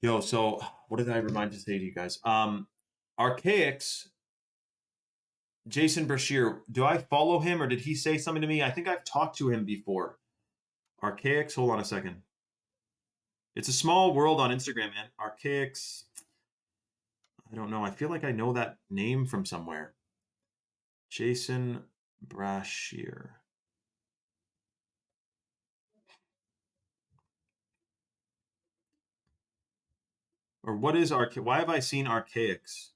Yo, so what did I remind to say to you guys? Archaics, Jason Brashear, do I follow him or did he say something to me? I think I've talked to him before. Archaics, hold on a second. It's a small world on Instagram, man. Archaics, I don't know. I feel like I know that name from somewhere. Jason Brashear. Or what is why have I seen Archaics?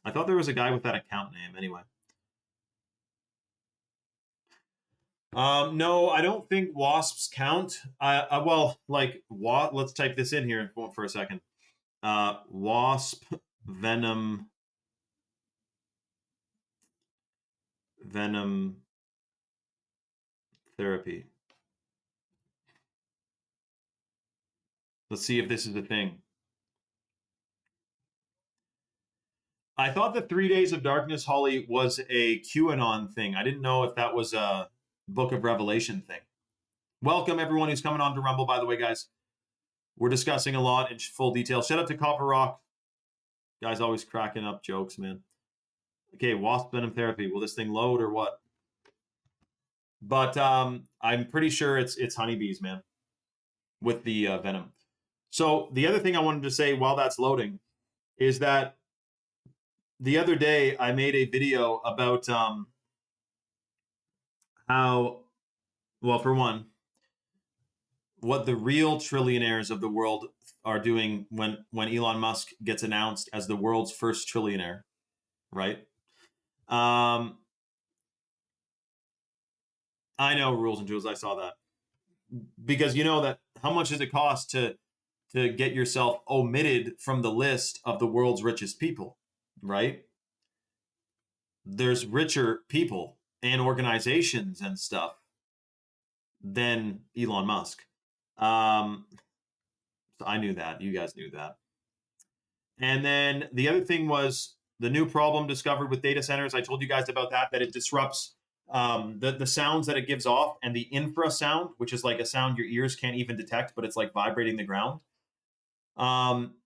I thought there was a guy with that account name anyway. No, I don't think wasps count. Well, like what? Let's type this in here for a second. Wasp venom therapy. Let's see if this is a thing. I thought the 3 Days of Darkness, Holly, was a QAnon thing. I didn't know if that was a Book of Revelation thing. Welcome everyone who's coming on to Rumble, by the way, guys. We're discussing a lot in full detail. Shout out to Copper Rock. Guys always cracking up jokes, man. Okay, wasp venom therapy. Will this thing load or what? But I'm pretty sure it's honeybees, man, with the venom. So the other thing I wanted to say while that's loading is that the other day I made a video about how, well, for one, what the real trillionaires of the world are doing when Elon Musk gets announced as the world's first trillionaire, right? I know, Rules and Jewels, I saw that. Because you know that how much does it cost to get yourself omitted from the list of the world's richest people, right? There's richer people and organizations and stuff than Elon Musk. So I knew that. You guys knew that. And then the other thing was the new problem discovered with data centers. I told you guys about that it disrupts the sounds that it gives off, and the infrasound, which is like a sound your ears can't even detect, but it's like vibrating the ground.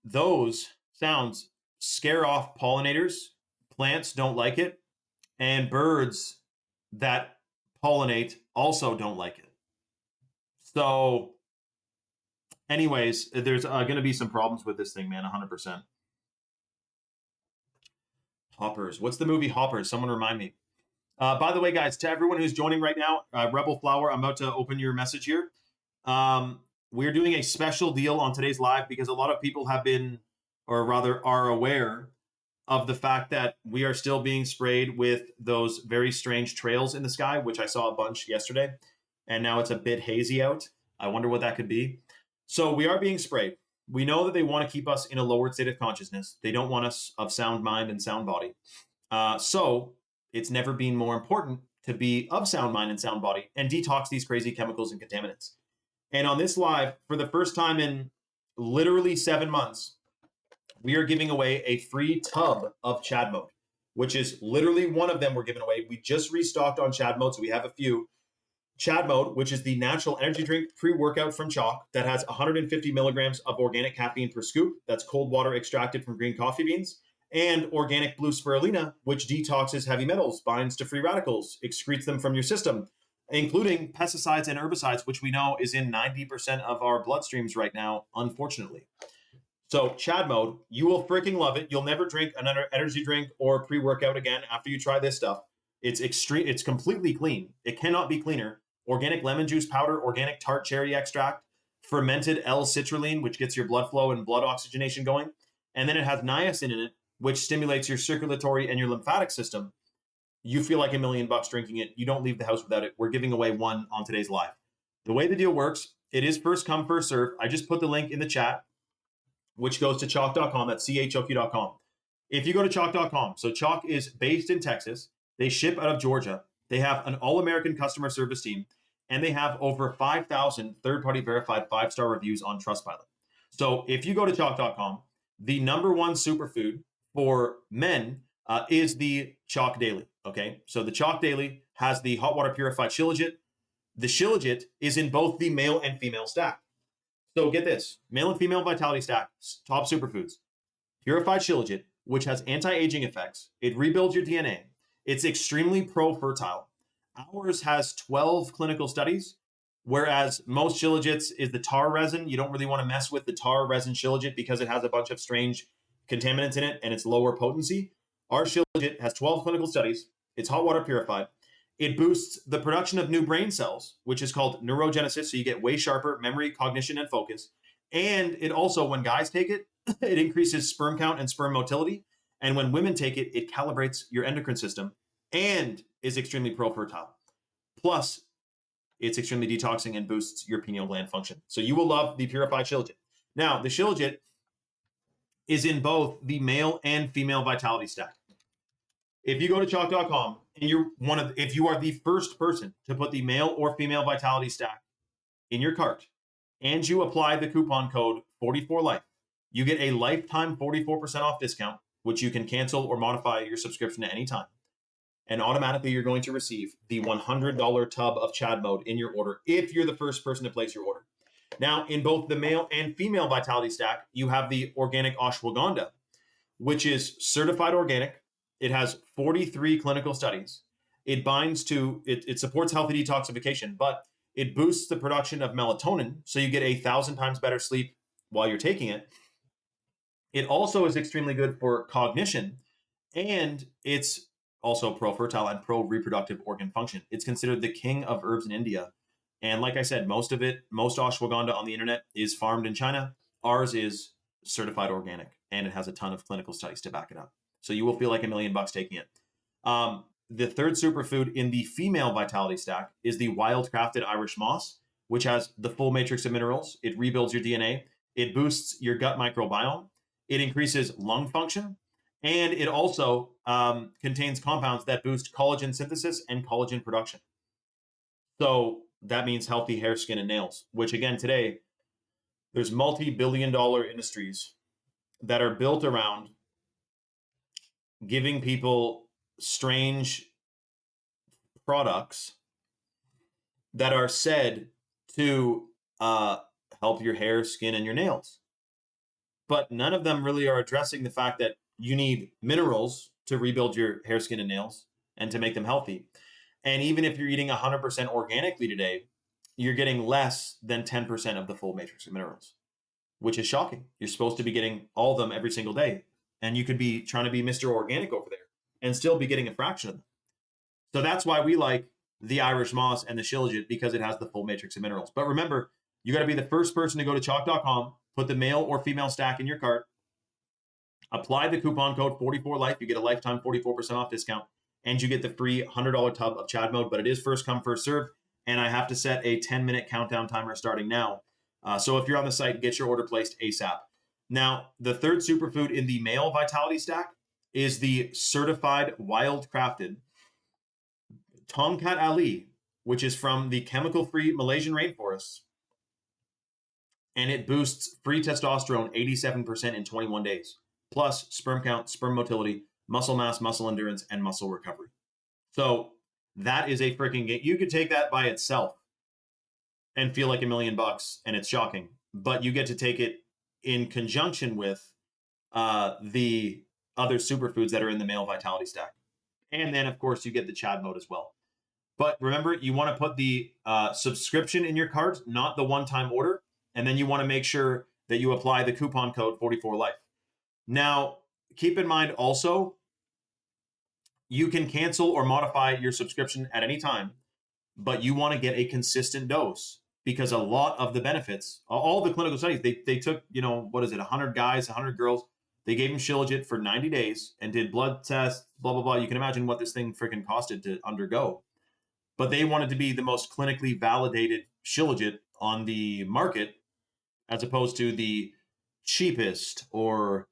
Those sounds scare off pollinators. Plants don't like it, and birds that pollinate also don't like it. So anyways, there's going to be some problems with this thing, man, 100%. Hoppers. What's the movie Hoppers? Someone remind me. By the way, guys, to everyone who's joining right now, Rebel Flower, I'm about to open your message here. We're doing a special deal on today's live because a lot of people have been, or rather are aware of the fact that we are still being sprayed with those very strange trails in the sky, which I saw a bunch yesterday, and now it's a bit hazy out. I wonder what that could be. So we are being sprayed. We know that they want to keep us in a lowered state of consciousness. They don't want us of sound mind and sound body. So it's never been more important to be of sound mind and sound body and detox these crazy chemicals and contaminants. And on this live, for the first time in literally 7 months, we are giving away a free tub of Chad Mode, which is literally one of them we're giving away. We just restocked on Chad Mode, so we have a few. Chad Mode, which is the natural energy drink pre-workout from Chalk that has 150 milligrams of organic caffeine per scoop. That's cold water extracted from green coffee beans. And organic blue spirulina, which detoxes heavy metals, binds to free radicals, excretes them from your system, including pesticides and herbicides, which we know is in 90% of our bloodstreams right now, unfortunately. So Chad Mode, you will freaking love it. You'll never drink another energy drink or pre-workout again after you try this stuff. It's extreme. It's completely clean. It cannot be cleaner. Organic lemon juice powder, organic tart cherry extract, fermented L-citrulline, which gets your blood flow and blood oxygenation going. And then it has niacin in it, which stimulates your circulatory and your lymphatic system. You feel like $1 million drinking it. You don't leave the house without it. We're giving away one on today's live. The way the deal works it is first come, first serve. I just put the link in the chat, which goes to Choq.com. That's CHOQ.com. If you go to Choq.com, so Choq is based in Texas. They ship out of Georgia. They have an all-American customer service team, and they have over 5,000 third-party verified 5-star reviews on Trustpilot. So if you go to Choq.com, the number one superfood for men is the Choq Daily. Okay, so the Choq Daily has the hot water purified Shilajit. The Shilajit is in both the male and female stack. So get this, male and female vitality stack, top superfoods. Purified Shilajit, which has anti-aging effects. It rebuilds your DNA. It's extremely pro-fertile. Ours has 12 clinical studies, whereas most Shilajits is the tar resin. You don't really want to mess with the tar resin Shilajit because it has a bunch of strange contaminants in it and it's lower potency. Our Shilajit has 12 clinical studies. It's hot water purified. It boosts the production of new brain cells, which is called neurogenesis. So you get way sharper memory, cognition, and focus. And it also, when guys take it, it increases sperm count and sperm motility. And when women take it, it calibrates your endocrine system and is extremely pro-fertile. Plus, it's extremely detoxing and boosts your pineal gland function. So you will love the purified Shilajit. Now, the Shilajit is in both the male and female vitality stack. If you go to Choq.com and if you are the first person to put the male or female vitality stack in your cart and you apply the coupon code 44life, you get a lifetime 44% off discount, which you can cancel or modify your subscription at any time. And automatically you're going to receive the $100 tub of Chad Mode in your order if you're the first person to place your order. Now, in both the male and female vitality stack, you have the organic ashwagandha, which is certified organic. It has 43 clinical studies. It binds to, it supports healthy detoxification, but it boosts the production of melatonin, so you get 1,000 times better sleep while you're taking it. It also is extremely good for cognition, and it's also pro-fertile and pro-reproductive organ function. It's considered the king of herbs in India. And like I said, most ashwagandha on the internet is farmed in China. Ours is certified organic, and it has a ton of clinical studies to back it up. So you will feel like $1 million taking it. The third superfood in the female vitality stack is the wild crafted Irish moss, which has the full matrix of minerals. It rebuilds your DNA. It boosts your gut microbiome. It increases lung function. And it also contains compounds that boost collagen synthesis and collagen production. So that means healthy hair, skin, and nails, which again, today, there's multi-billion-dollar industries that are built around giving people strange products that are said to help your hair, skin, and your nails. But none of them really are addressing the fact that you need minerals to rebuild your hair, skin, and nails and to make them healthy. And even if you're eating 100% organically today, you're getting less than 10% of the full matrix of minerals, which is shocking. You're supposed to be getting all of them every single day. And you could be trying to be Mr. Organic over there and still be getting a fraction of them. So that's why we like the Irish moss and the Shilajit, because it has the full matrix of minerals. But remember, you got to be the first person to go to Choq.com, put the male or female stack in your cart, apply the coupon code 44life, you get a lifetime 44% off discount, and you get the free $100 tub of Chad Mode. But it is first come, first serve, and I have to set a 10-minute countdown timer starting now. So if you're on the site, get your order placed ASAP. Now, the third superfood in the male vitality stack is the certified wild crafted Tongkat Ali, which is from the chemical-free Malaysian rainforests. And it boosts free testosterone 87% in 21 days, plus sperm count, sperm motility, muscle mass, muscle endurance, and muscle recovery. So that is a freaking game. You could take that by itself and feel like $1 million, and it's shocking. But you get to take it in conjunction with the other superfoods that are in the male vitality stack. And then, of course, you get the Chad Mode as well. But remember, you want to put the subscription in your cart, not the one-time order. And then you want to make sure that you apply the coupon code 44life. Now, keep in mind also, you can cancel or modify your subscription at any time, but you want to get a consistent dose, because a lot of the benefits, all the clinical studies, they took, 100 guys, 100 girls, they gave them Shilajit for 90 days and did blood tests, blah, blah, blah. You can imagine what this thing freaking costed to undergo. But they wanted to be the most clinically validated Shilajit on the market, as opposed to the cheapest or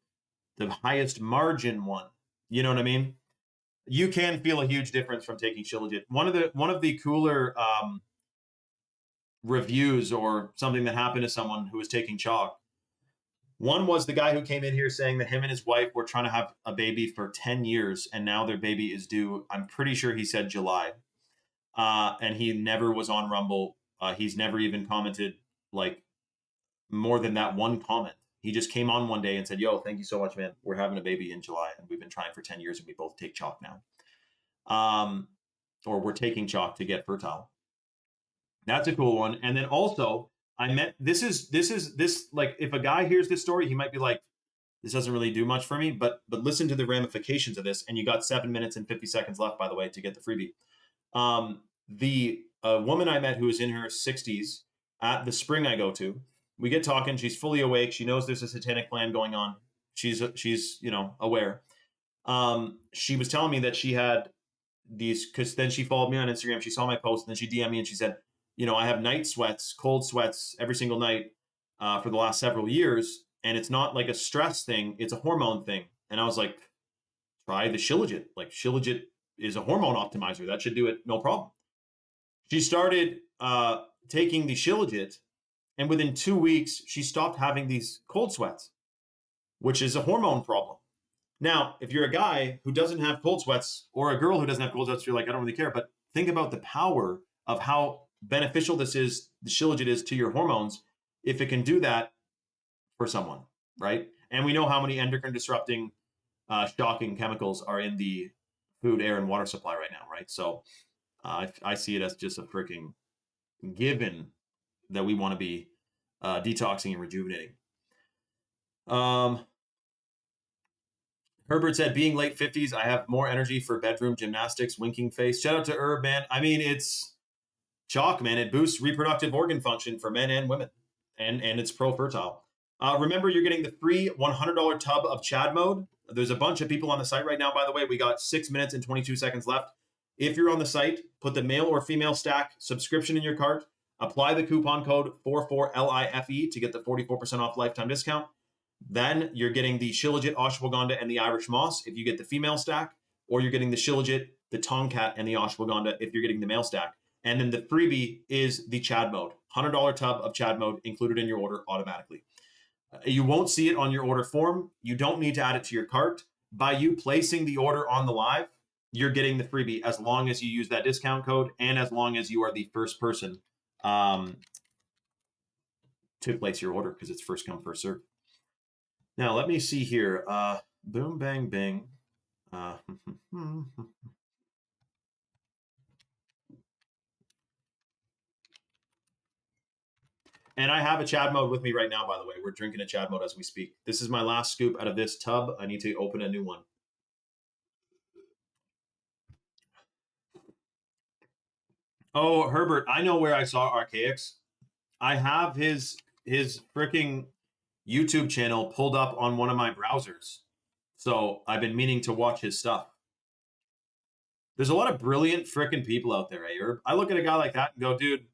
the highest margin one. You know what I mean? You can feel a huge difference from taking Shilajit. One of the cooler reviews or something that happened to someone who was taking chalk. One was the guy who came in here saying that him and his wife were trying to have a baby for 10 years and now their baby is due, I'm pretty sure he said July. And he never was on Rumble. He's never even commented like more than that one comment. He just came on one day and said, yo, thank you so much, man. We're having a baby in July and we've been trying for 10 years and we both take chalk now. Or we're taking chalk to get fertile. That's a cool one. And then also I met, this like, if a guy hears this story, he might be like, this doesn't really do much for me, but listen to the ramifications of this. And you got 7 minutes and 50 seconds left, by the way, to get the freebie. The woman I met who is in her 60s at the spring I go to, we get talking. She's fully awake. She knows there's a satanic plan going on. She's aware. She was telling me that she had these, because then she followed me on Instagram. She saw my post and then she DM'd me and she said, I have night sweats, cold sweats every single night for the last several years. And it's not like a stress thing. It's a hormone thing. And I was like, try the Shilajit. Like Shilajit is a hormone optimizer. That should do it. No problem. She started taking the Shilajit, and within 2 weeks, she stopped having these cold sweats, which is a hormone problem. Now, if you're a guy who doesn't have cold sweats or a girl who doesn't have cold sweats, you're like, I don't really care. But think about the power of how beneficial the Shilajit is to your hormones if it can do that for someone, right? And we know how many endocrine disrupting, shocking chemicals are in the food, air, and water supply right now, right? So I see it as just a freaking given that we want to be detoxing and rejuvenating. Herbert said, being late 50s, I have more energy for bedroom gymnastics, winking face. Shout out to Herb, man. I mean, it's chalk, man. It boosts reproductive organ function for men and women, and it's pro-fertile. Remember, you're getting the free $100 tub of Chad mode. There's a bunch of people on the site right now, by the way. We got 6 minutes and 22 seconds left. If you're on the site, put the male or female stack subscription in your cart. Apply the coupon code 44LIFE to get the 44% off lifetime discount. Then you're getting the Shilajit, ashwagandha, and the Irish moss if you get the female stack, or you're getting the Shilajit, the Tomcat, and the ashwagandha if you're getting the male stack. And then the freebie is the Chad mode, $100 tub of Chad mode included in your order automatically. You won't see it on your order form. You don't need to add it to your cart. By you placing the order on the live, you're getting the freebie as long as you use that discount code and as long as you are the first person to place your order, because it's first come, first serve. Now, let me see here. Boom, bang, bing. And I have a Chad mode with me right now, by the way. We're drinking a Chad mode as we speak. This is my last scoop out of this tub. I need to open a new one. Oh, Herbert, I know where I saw Archaics. I have his freaking YouTube channel pulled up on one of my browsers. So I've been meaning to watch his stuff. There's a lot of brilliant freaking people out there, eh, Herb? I look at a guy like that and go, dude,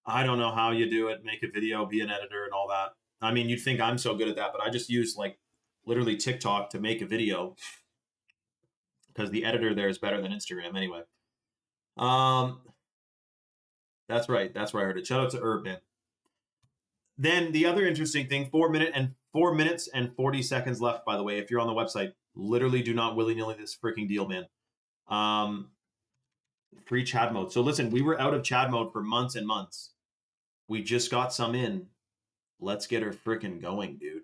I don't know how you do it, make a video, be an editor and all that. I mean, you'd think I'm so good at that, but I just use like literally TikTok to make a video because the editor there is better than Instagram anyway. That's right. That's where I heard it. Shout out to Herb, man. Then the other interesting thing, 4 minutes and 40 seconds left, by the way. If you're on the website, literally do not willy-nilly this freaking deal, man. Free Chad mode. So listen, we were out of Chad mode for months and months. We just got some in. Let's get her freaking going, dude.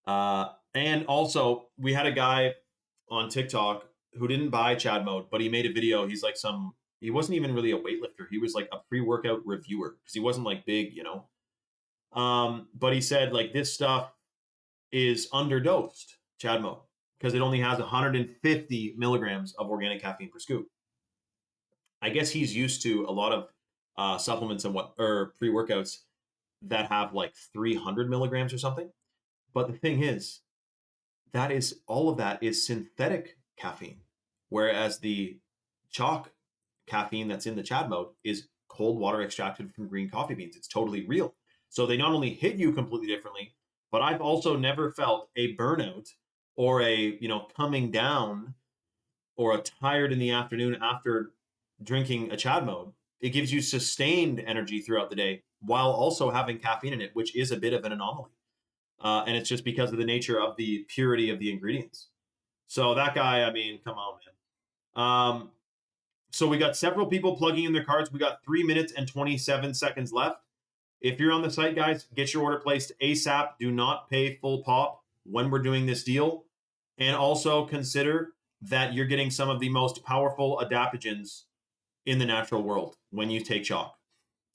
And also, we had a guy on TikTok who didn't buy Chad mode, but he made a video. He's like he wasn't even really a weightlifter. He was like a pre-workout reviewer because he wasn't like big, you know. But he said like this stuff is underdosed, Chad mode, because it only has 150 milligrams of organic caffeine per scoop. I guess he's used to a lot of supplements and pre-workouts that have like 300 milligrams or something. But the thing is, all of that is synthetic caffeine, whereas the chalk caffeine that's in the Chad mode is cold water extracted from green coffee beans. It's totally real. So they not only hit you completely differently, but I've also never felt a burnout or a, coming down or a tired in the afternoon after drinking a Chad mode. It gives you sustained energy throughout the day while also having caffeine in it, which is a bit of an anomaly. And it's just because of the nature of the purity of the ingredients. So that guy, I mean, come on, man. So we got several people plugging in their cards. We got 3 minutes and 27 seconds left. If you're on the site, guys, get your order placed ASAP. Do not pay full pop when we're doing this deal. And also consider that you're getting some of the most powerful adaptogens in the natural world when you take chalk.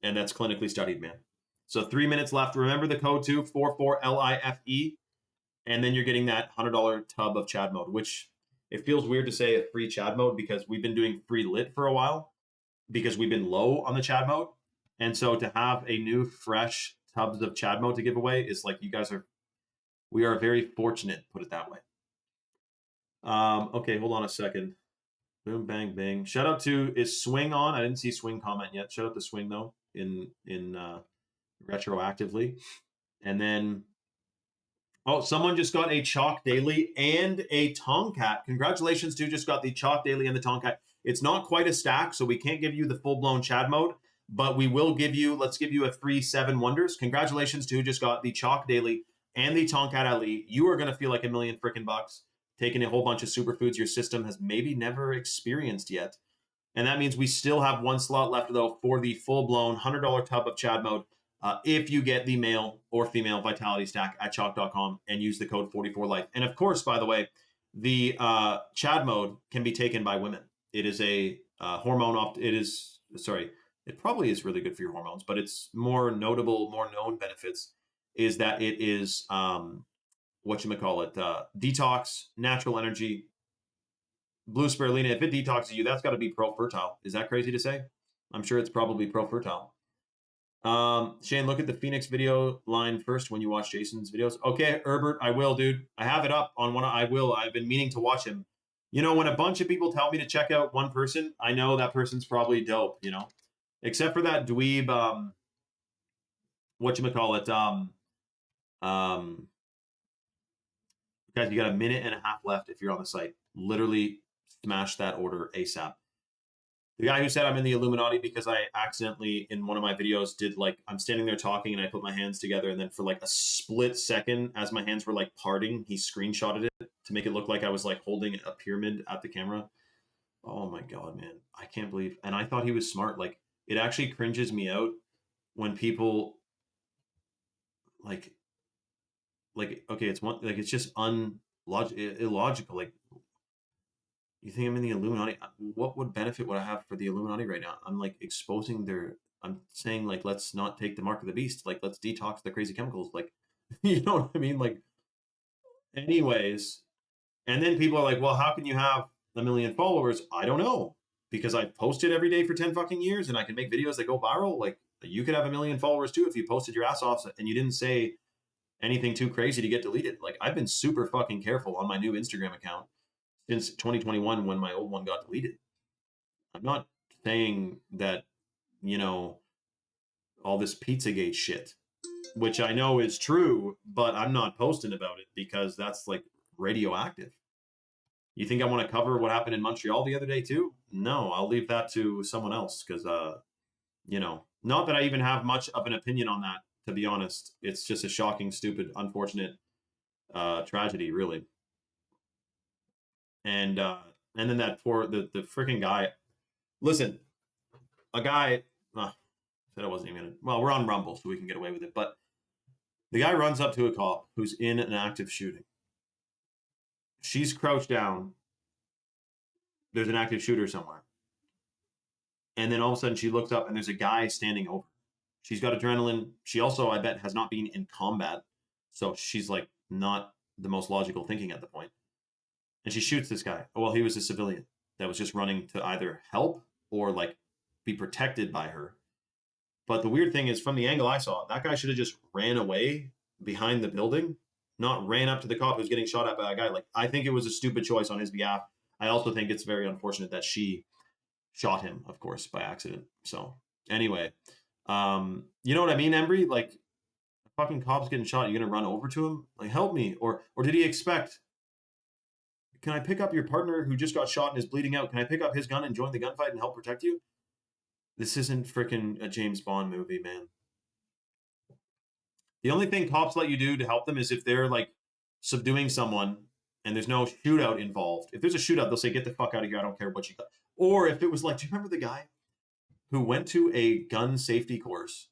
And that's clinically studied, man. So 3 minutes left. Remember the code too, 44LIFE. And then you're getting that $100 tub of Chad mode, which it feels weird to say a free Chad mode because we've been doing free lit for a while because we've been low on the Chad mode. And so to have a new fresh tubs of Chad mode to give away is like, we are very fortunate, put it that way. Okay, hold on a second. Boom, bang, bang. Shout out to, is Swing on? I didn't see Swing comment yet. Shout out to Swing though, in retroactively. And then, oh, someone just got a Chalk Daily and a Tomcat. Congratulations to just got the Chalk Daily and the Tomcat. It's not quite a stack, so we can't give you the full-blown Chad mode, but we will give you, let's give you a free 7 wonders. Congratulations to who just got the Chalk Daily and the Tomcat Ali. You are going to feel like $1 million freaking bucks taking a whole bunch of superfoods your system has maybe never experienced yet. And that means we still have 1 slot left, though, for the full-blown $100 tub of Chad mode if you get the male or female vitality stack at chalk.com and use the code 44life. And of course, by the way, the Chad mode can be taken by women. It is a hormone it probably is really good for your hormones, but its more notable, more known benefits is that it is detox, natural energy, blue spirulina. If it detoxes you, that's got to be pro-fertile. Is that crazy to say? I'm sure it's probably pro-fertile. Shane, look at the Phoenix video line first when you watch Jason's videos. Okay, Herbert, I will, dude. I have it up on one. I will. I've been meaning to watch him. When a bunch of people tell me to check out one person, I know that person's probably dope, except for that dweeb, guys, you got 1.5 minutes left if you're on the site. Literally smash that order ASAP. The guy who said I'm in the Illuminati because I accidentally, in one of my videos, did I'm standing there talking and I put my hands together, and then for a split second, as my hands were parting, he screenshotted it to make it look like I was holding a pyramid at the camera. Oh my God, man. I can't believe. And I thought he was smart. It actually cringes me out when people okay, it's one, it's just illogical. You think I'm in the Illuminati? What benefit would I have for the Illuminati right now? I'm exposing I'm saying let's not take the mark of the beast. Let's detox the crazy chemicals. You know what I mean? Anyways. And then people are well, how can you have 1 million followers? I don't know, because I posted every day for 10 fucking years and I can make videos that go viral. You could have 1 million followers too if you posted your ass off and you didn't say anything too crazy to get deleted. I've been super fucking careful on my new Instagram account since 2021 when my old one got deleted. I'm not saying that, all this Pizzagate shit, which I know is true, but I'm not posting about it because that's radioactive. You think I want to cover what happened in Montreal the other day too? No, I'll leave that to someone else because, not that I even have much of an opinion on that, to be honest. It's just a shocking, stupid, unfortunate tragedy, really. And then that the freaking guy. Listen, a guy said I wasn't even gonna. Well, we're on Rumble, so we can get away with it. But the guy runs up to a cop who's in an active shooting. She's crouched down. There's an active shooter somewhere. And then all of a sudden she looks up and there's a guy standing over. She's got adrenaline. She also, I bet, has not been in combat. So she's not the most logical thinking at the point. And she shoots this guy. Oh, well, he was a civilian that was just running to either help or be protected by her. But the weird thing is, from the angle I saw, that guy should have just ran away behind the building, not ran up to the cop who's getting shot at by a guy. I think it was a stupid choice on his behalf. I also think it's very unfortunate that she shot him, of course, by accident. So Anyway, you know what I mean, Embry? Like, a fucking cop's getting shot. You're gonna run over to him, like, help me, or did he expect? Can I pick up your partner who just got shot and is bleeding out? Can I pick up his gun and join the gunfight and help protect you? This isn't freaking a James Bond movie, man. The only thing cops let you do to help them is if they're like subduing someone and there's no shootout involved. If there's a shootout, they'll say, get the fuck out of here. I don't care what you got. Or if it was like, do you remember the guy who went to a gun safety course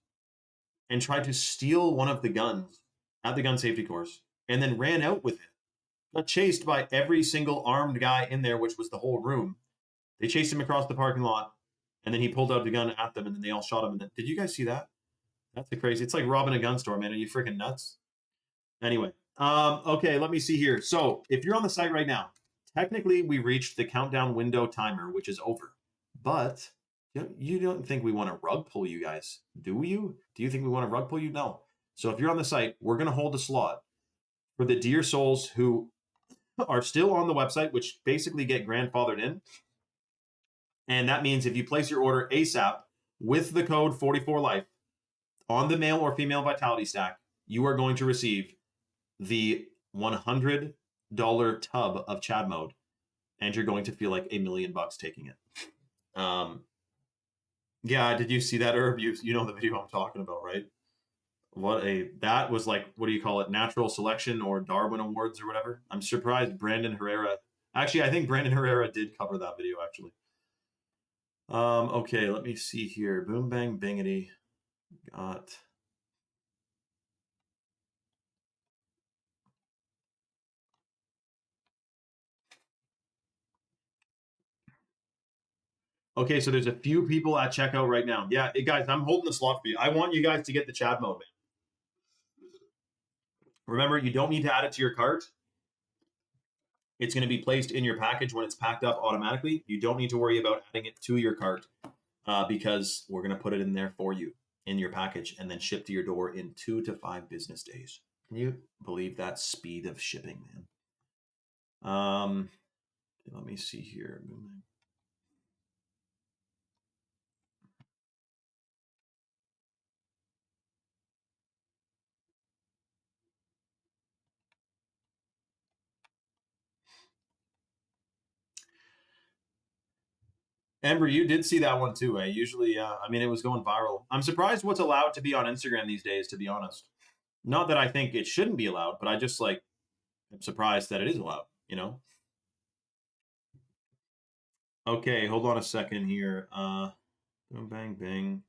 and tried to steal one of the guns at the gun safety course and then ran out with it? Got chased by every single armed guy in there, which was the whole room. They chased him across the parking lot, and then he pulled out the gun at them, and then they all shot him. And then, did you guys see that? That's the crazy. It's like robbing a gun store, man. Are you freaking nuts? Anyway, okay, let me see here. So if you're on the site right now, technically we reached the countdown window timer, which is over. But you don't think we want to rug pull you guys, do you? Do you think we want to rug pull you? No. So if you're on the site, we're going to hold a slot for the dear souls who are still on the website, which basically get grandfathered in. And that means if you place your order ASAP with the code 44life on the male or female vitality stack, you are going to receive the $100 tub of Chad mode, and you're going to feel like $1 million taking it. Yeah, did you see that, Herb? You know the video I'm talking about, right? That was like, what do you call it? Natural selection or Darwin Awards or whatever. I'm surprised Brandon Herrera. Actually, I think Brandon Herrera did cover that video, actually. Okay, let me see here. Boom, bang, bingity. Got. Okay, so there's a few people at checkout right now. Yeah, hey guys, I'm holding the slot for you. I want you guys to get the Chad mode, man. Remember, you don't need to add it to your cart. It's going to be placed in your package when it's packed up automatically. You don't need to worry about adding it to your cart because we're going to put it in there for you in your package and then ship to your door in 2 to 5 business days. Can you believe that speed of shipping, man? Let me see here. Ember, you did see that one too, eh? Usually, I mean, it was going viral. I'm surprised what's allowed to be on Instagram these days, to be honest. Not that I think it shouldn't be allowed, but I just like am surprised that it is allowed, you know? Okay, hold on a second here. Bang, bang.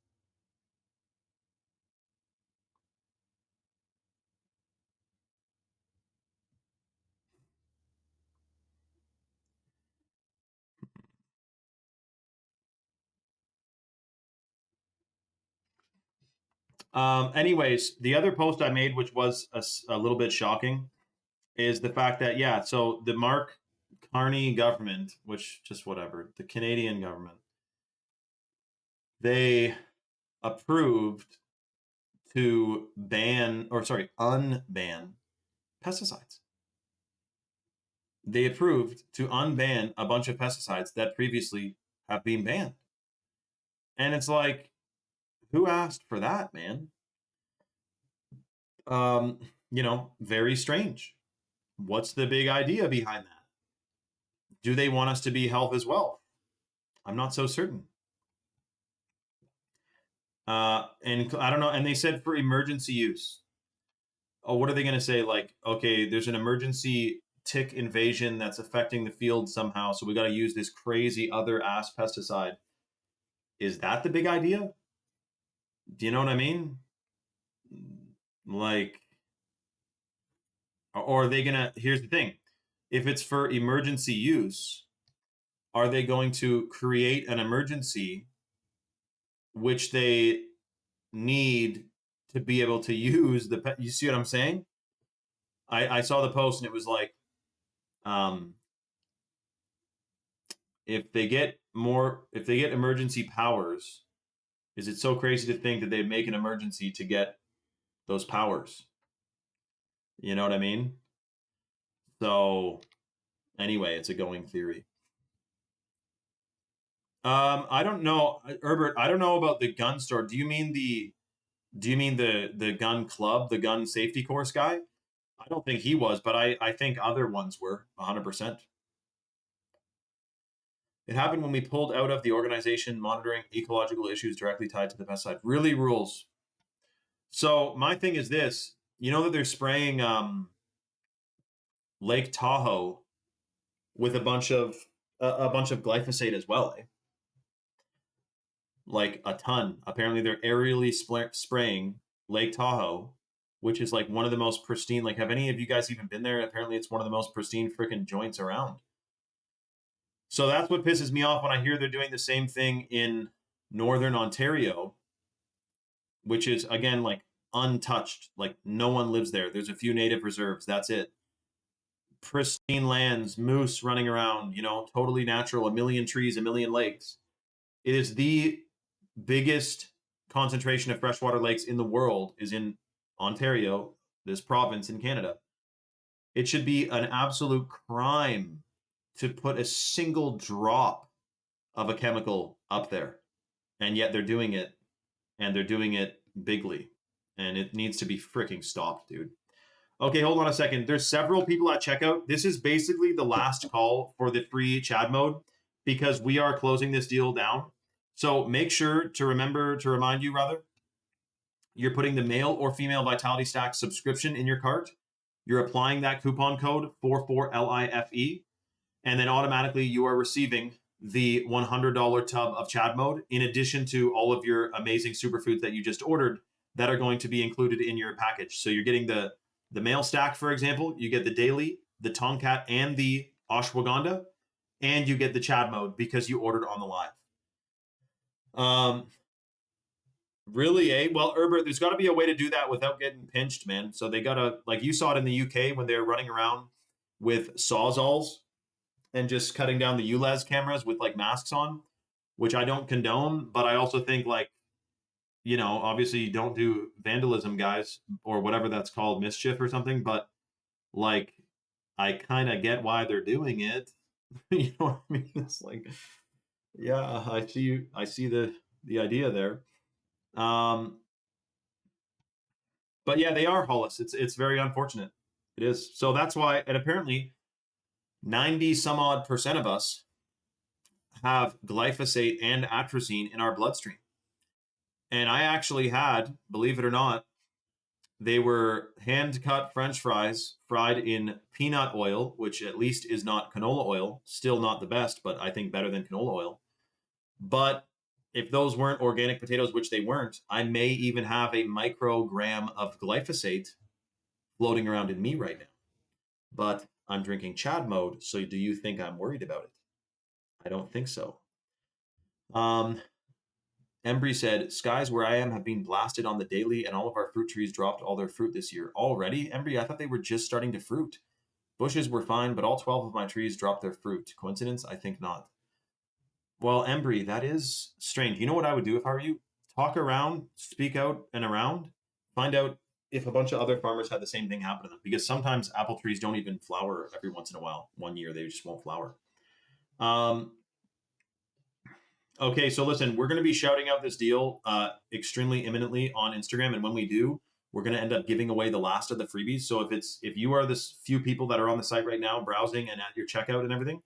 Anyways, the other post I made, which was a little bit shocking, is the fact that, yeah, so the Mark Carney government, which just whatever, the Canadian government, they approved to unban pesticides. They approved to unban a bunch of pesticides that previously have been banned. And it's like, who asked for that, man? You know, very strange. What's the big idea behind that? Do they want us to be health as well? I'm not so certain. And I don't know. And they said for emergency use. Oh, what are they going to say? Like, okay, there's an emergency tick invasion that's affecting the field somehow, so we got to use this crazy other ass pesticide. Is that the big idea? Do you know what I mean? Like, or are they gonna? Here's the thing: if it's for emergency use, are they going to create an emergency which they need to be able to use the? You see what I'm saying? I saw the post and it was like, if they get emergency powers, is it so crazy to think that they'd make an emergency to get those powers? You know what I mean? So anyway, it's a going theory. I don't know, Herbert. I don't know about the gun store. Do you mean the gun club, the gun safety course guy? I don't think he was, but I think other ones were 100%. It happened when we pulled out of the organization monitoring ecological issues directly tied to the pesticide. Really rules. So my thing is this: you know that they're spraying Lake Tahoe with a bunch of glyphosate as well, eh? Like a ton. Apparently, they're aerially spraying Lake Tahoe, which is like one of the most pristine. Like, have any of you guys even been there? Apparently, it's one of the most pristine freaking joints around. So that's what pisses me off when I hear they're doing the same thing in Northern Ontario, which is again like untouched. Like no one lives there. There's a few native reserves. That's it. Pristine lands, moose running around, totally natural, a million trees, a million lakes. It is the biggest concentration of freshwater lakes in the world is in Ontario, this province in Canada. It should be an absolute crime to put a single drop of a chemical up there. And yet they're doing it, and they're doing it bigly. And it needs to be freaking stopped, dude. Okay, hold on a second. There's several people at checkout. This is basically the last call for the free Chad mode because we are closing this deal down. So make sure to remind you, you're putting the male or female Vitality Stack subscription in your cart. You're applying that coupon code 44LIFE, and then automatically you are receiving the $100 tub of Chad mode in addition to all of your amazing superfoods that you just ordered that are going to be included in your package. So you're getting the male stack, for example, you get the daily, the Tomcat, and the ashwagandha, and you get the Chad mode because you ordered on the live. Really, eh? Well, Herbert, there's got to be a way to do that without getting pinched, man. So they got to, like you saw it in the UK when they were running around with Sawzalls and just cutting down the ULEZ cameras with like masks on, which I don't condone, but I also think like, obviously don't do vandalism, guys, or whatever that's called, mischief or something, but like I kind of get why they're doing it. You know what I mean? It's like, yeah, I see the idea there. But yeah, they are Hollis. It's very unfortunate. It is. So that's why, and apparently 90 some odd percent of us have glyphosate and atrazine in our bloodstream. And I actually had, believe it or not, they were hand cut French fries fried in peanut oil, which at least is not canola oil. Still not the best, but I think better than canola oil. But if those weren't organic potatoes, which they weren't, I may even have a microgram of glyphosate floating around in me right now. But I'm drinking Chad mode, so do you think I'm worried about it? I don't think so. Embry said, skies where I am have been blasted on the daily, and all of our fruit trees dropped all their fruit this year. Already? Embry, I thought they were just starting to fruit. Bushes were fine, but all 12 of my trees dropped their fruit. Coincidence? I think not. Well, Embry, that is strange. You know what I would do if I were you? Talk around, speak out and around, find out if a bunch of other farmers had the same thing happen to them. Because sometimes apple trees don't even flower every once in a while. One year they just won't flower. Okay, so listen, we're going to be shouting out this deal extremely imminently on Instagram, and when we do, we're going to end up giving away the last of the freebies. So if you are this few people that are on the site right now browsing and at your checkout and everything,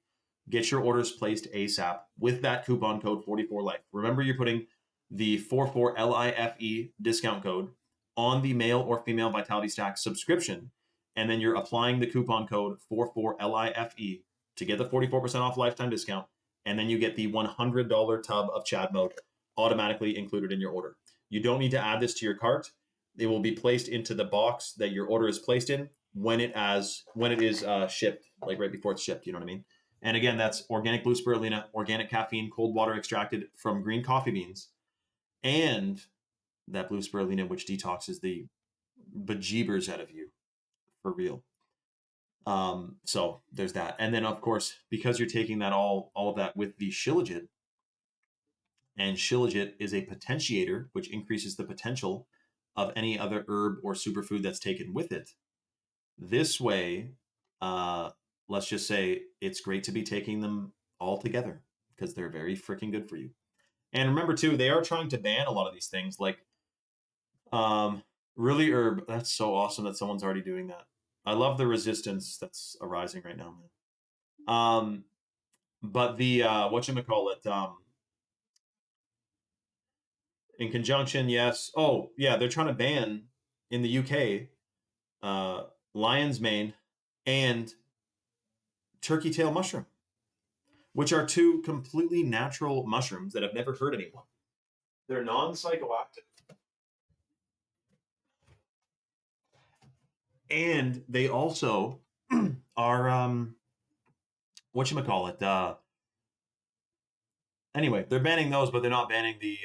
get your orders placed ASAP with that coupon code 44LIFE. Remember, you're putting the 44LIFE discount code on the male or female Vitality Stack subscription, and then you're applying the coupon code 44LIFE to get the 44% off lifetime discount, and then you get the $100 tub of Chad mode automatically included in your order. You don't need to add this to your cart. It will be placed into the box that your order is placed in when it is shipped, like right before it's shipped. You know what I mean? And again, that's organic blue spirulina, organic caffeine, cold water extracted from green coffee beans, and that blue spirulina, which detoxes the bejeebers out of you for real. So there's that. And then of course, because you're taking that all of that with the Shilajit, and Shilajit is a potentiator, which increases the potential of any other herb or superfood that's taken with it. This way, let's just say it's great to be taking them all together because they're very freaking good for you. And remember too, they are trying to ban a lot of these things, like Really Herb. That's so awesome that someone's already doing that. I love the resistance that's arising right now, man. But the whatchamacallit, in conjunction, yes. Oh, yeah, they're trying to ban in the UK lion's mane and turkey tail mushroom, which are two completely natural mushrooms that have never hurt anyone. They're non-psychoactive. And they also are whatchamacallit, anyway, they're banning those, but they're not banning the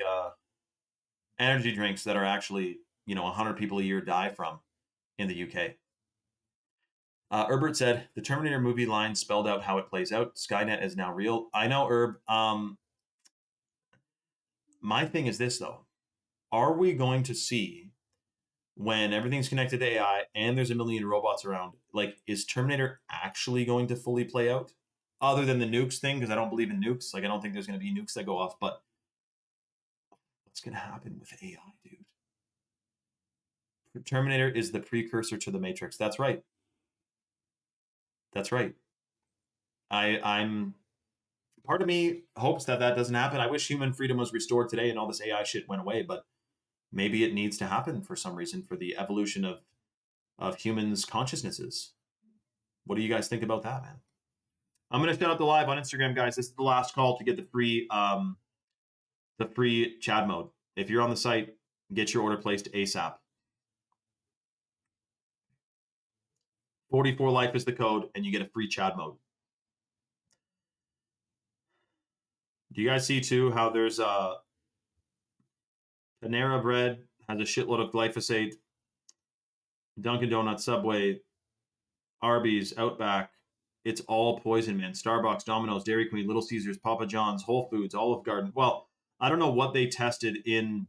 energy drinks that are actually, 100 people a year die from in the UK. Herbert said, the Terminator movie line spelled out how it plays out. Skynet is now real. I know, Herb. My thing is this, though. Are we going to see, when everything's connected to AI and there's a million robots around, like, is Terminator actually going to fully play out? Other than the nukes thing, because I don't believe in nukes. Like, I don't think there's going to be nukes that go off. But what's going to happen with AI, dude? Terminator is the precursor to the Matrix. That's right. That's right. I'm part of me hopes that doesn't happen. I wish human freedom was restored today and all this AI shit went away, but maybe it needs to happen for some reason for the evolution of humans' consciousnesses. What do you guys think about that, man? I'm gonna shout out the live on Instagram, guys. This is the last call to get the free Chad mode. If you're on the site, get your order placed ASAP. 44 life is the code, and you get a free Chad mode. Do you guys see too how there's Panera Bread has a shitload of glyphosate, Dunkin' Donuts, Subway, Arby's, Outback, it's all poison, man. Starbucks, Domino's, Dairy Queen, Little Caesars, Papa John's, Whole Foods, Olive Garden. Well, I don't know what they tested in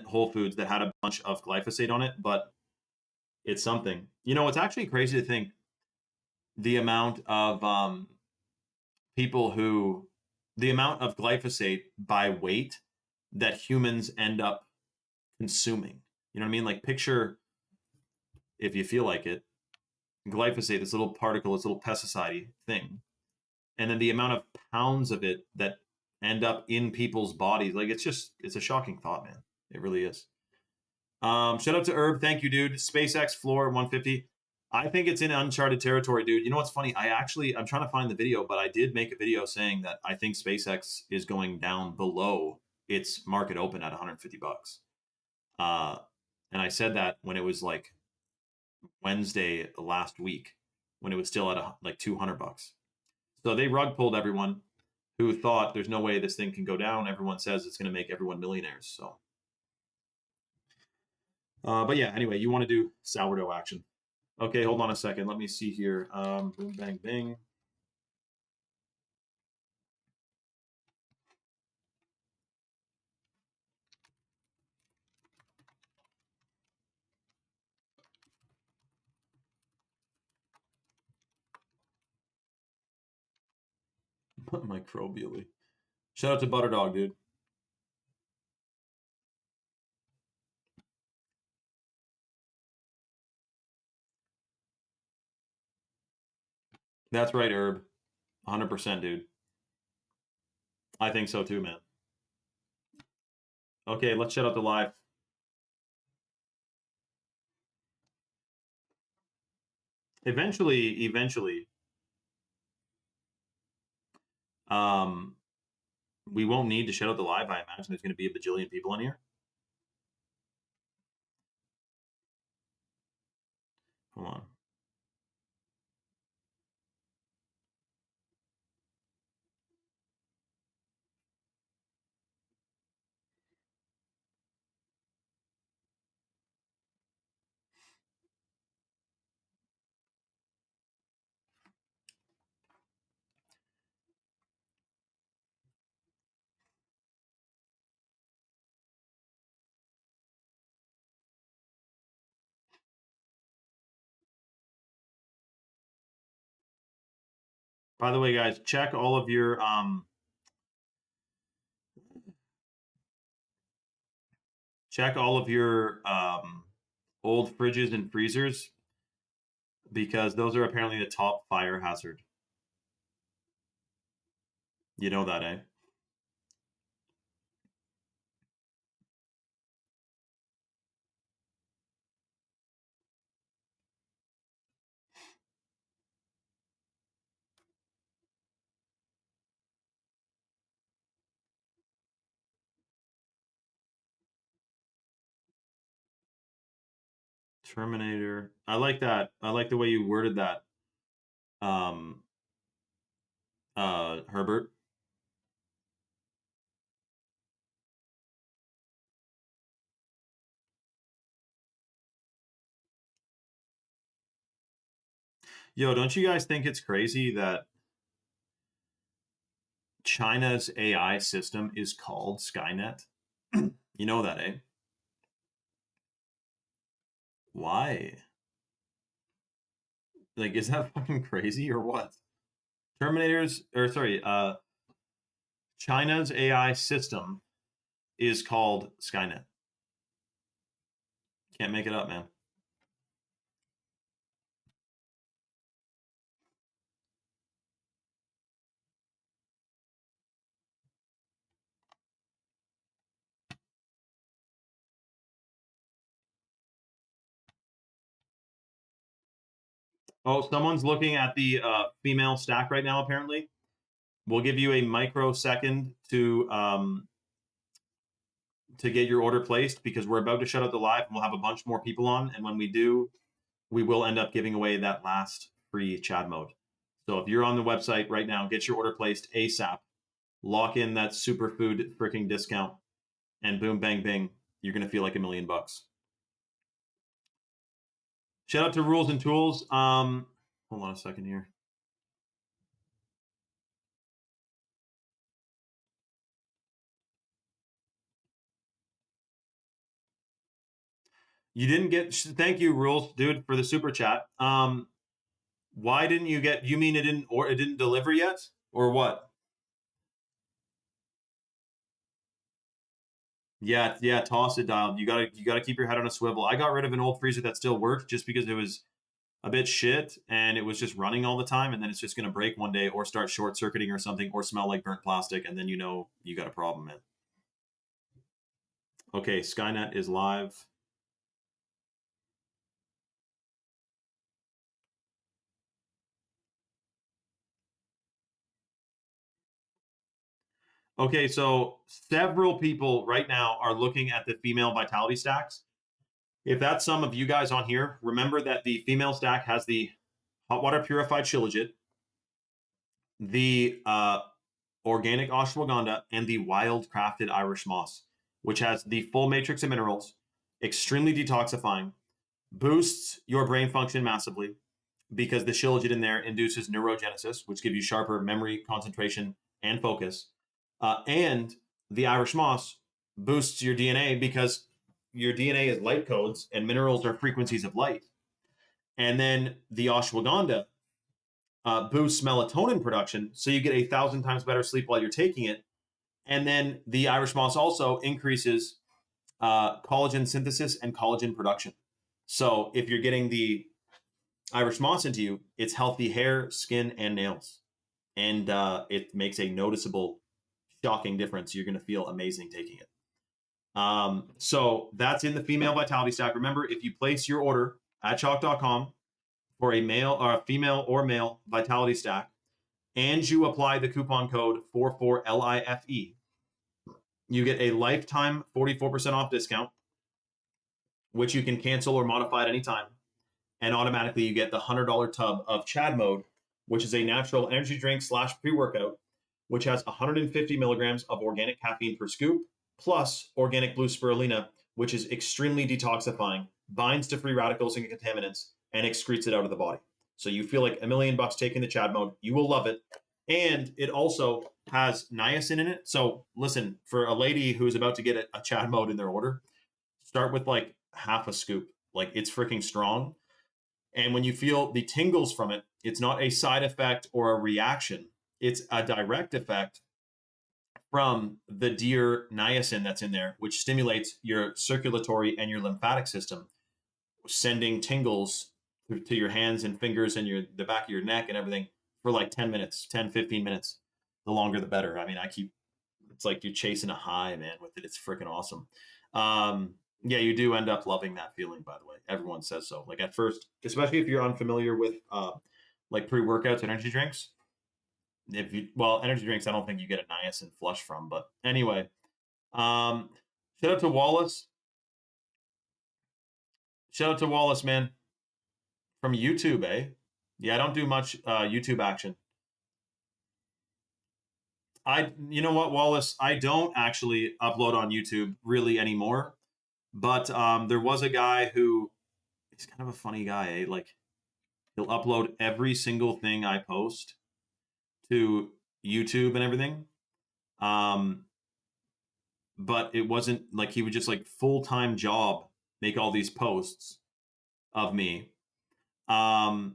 Whole Foods that had a bunch of glyphosate on it, but it's something. It's actually crazy to think the amount of the amount of glyphosate by weight that humans end up consuming. You know what I mean? Like, picture, if you feel like it, glyphosate, this little particle, this little pesticide thing, and then the amount of pounds of it that end up in people's bodies. Like, it's a shocking thought, man. It really is. Shout out to Herb. Thank you, dude. SpaceX floor 150. I think it's in uncharted territory, dude. You know what's funny? I'm trying to find the video, but I did make a video saying that I think SpaceX is going down below its market open at 150 bucks. And I said that when it was like Wednesday last week, when it was still at like 200 bucks. So they rug pulled everyone who thought there's no way this thing can go down. Everyone says it's going to make everyone millionaires. So, but yeah, anyway, you want to do sourdough action. Okay, hold on a second. Let me see here. Boom, bang, bing. Microbially. Shout out to Butterdog, dude. That's right, Herb. 100%, dude. I think so too, man. Okay, let's shut out the live. Eventually, we won't need to shut out the live. I imagine there's going to be a bajillion people in here. Hold on. By the way, guys, check all of your old fridges and freezers, because those are apparently the top fire hazard. You know that, eh? Terminator. I like that. I like the way you worded that. Um, Herbert. Yo, don't you guys think it's crazy that China's AI system is called Skynet? You know that, eh? Why? Like, is that fucking crazy or what? China's AI system is called Skynet. Can't make it up, man. Oh, someone's looking at the female stack right now, apparently. We'll give you a microsecond to get your order placed, because we're about to shut out the live and we'll have a bunch more people on. And when we do, we will end up giving away that last free Chad mode. So if you're on the website right now, get your order placed ASAP. Lock in that superfood freaking discount, and boom, bang, bing, you're going to feel like $1,000,000. Shout out to Rules and Tools. Hold on a second here. You didn't get. Thank you, Rules, dude, for the super chat. Why didn't you get? You mean it didn't deliver yet, or what? Yeah, toss it, dial. You gotta keep your head on a swivel. I got rid of an old freezer that still worked just because it was a bit shit and it was just running all the time, and then it's just gonna break one day or start short circuiting or something, or smell like burnt plastic, and then you know you got a problem, man. Okay, Skynet is live. Okay, so several people right now are looking at the female vitality stacks. If that's some of you guys on here, remember that the female stack has the hot water purified shilajit, the organic ashwagandha, and the wild crafted Irish moss, which has the full matrix of minerals, extremely detoxifying, boosts your brain function massively, because the shilajit in there induces neurogenesis, which gives you sharper memory, concentration, and focus. And the Irish moss boosts your DNA, because your DNA is light codes and minerals are frequencies of light. And then the ashwagandha boosts melatonin production, so you get 1,000 times better sleep while you're taking it. And then the Irish moss also increases collagen synthesis and collagen production. So if you're getting the Irish moss into you, it's healthy hair, skin, and nails. And it makes a noticeable, shocking difference. You're going to feel amazing taking it. So that's in the female vitality stack. Remember, if you place your order at choq.com for a male or a female or male vitality stack, and you apply the coupon code 44LIFE, you get a lifetime 44% off discount, which you can cancel or modify at any time. And automatically you get the $100 tub of Chad Mode, which is a natural energy drink / pre-workout, which has 150 milligrams of organic caffeine per scoop, plus organic blue spirulina, which is extremely detoxifying, binds to free radicals and contaminants, and excretes it out of the body. So you feel like $1,000,000 taking the Chad Mode. You will love it. And it also has niacin in it. So listen, for a lady who's about to get a Chad Mode in their order, start with like half a scoop. Like, it's freaking strong. And when you feel the tingles from it, it's not a side effect or a reaction. It's a direct effect from the deer niacin that's in there, which stimulates your circulatory and your lymphatic system, sending tingles to your hands and fingers and the back of your neck and everything for like 10 minutes, 10, 15 minutes. The longer, the better. I mean, it's like you're chasing a high, man, with it. It's freaking awesome. Yeah, you do end up loving that feeling, by the way. Everyone says so. Like at first, especially if you're unfamiliar with like pre-workouts and energy drinks. Energy drinks, I don't think you get a niacin flush from, but anyway. Shout out to Wallace. Shout out to Wallace, man. From YouTube, eh? Yeah, I don't do much YouTube action. You know what, Wallace? I don't actually upload on YouTube really anymore. But there was a guy who, he's kind of a funny guy, eh? Like, he'll upload every single thing I post to YouTube and everything. But it wasn't like he would just like full-time job make all these posts of me. But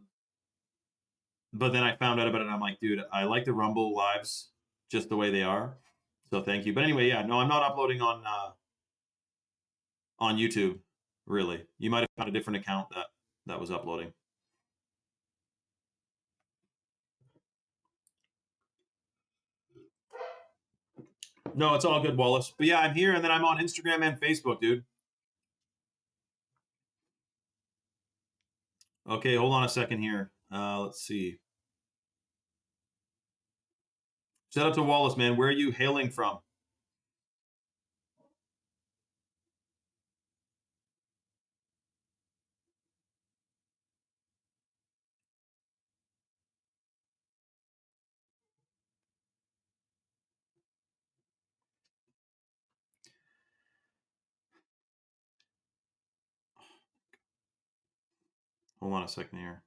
then I found out about it and I'm like, dude, I like the Rumble lives just the way they are. So thank you. But anyway, yeah, no, I'm not uploading on YouTube, really. You might have found a different account that was uploading. No, it's all good, Wallace. But yeah, I'm here and then I'm on Instagram and Facebook, dude. Okay, hold on a second here. Let's see. Shout out to Wallace, man. Where are you hailing from? Hold on a second here.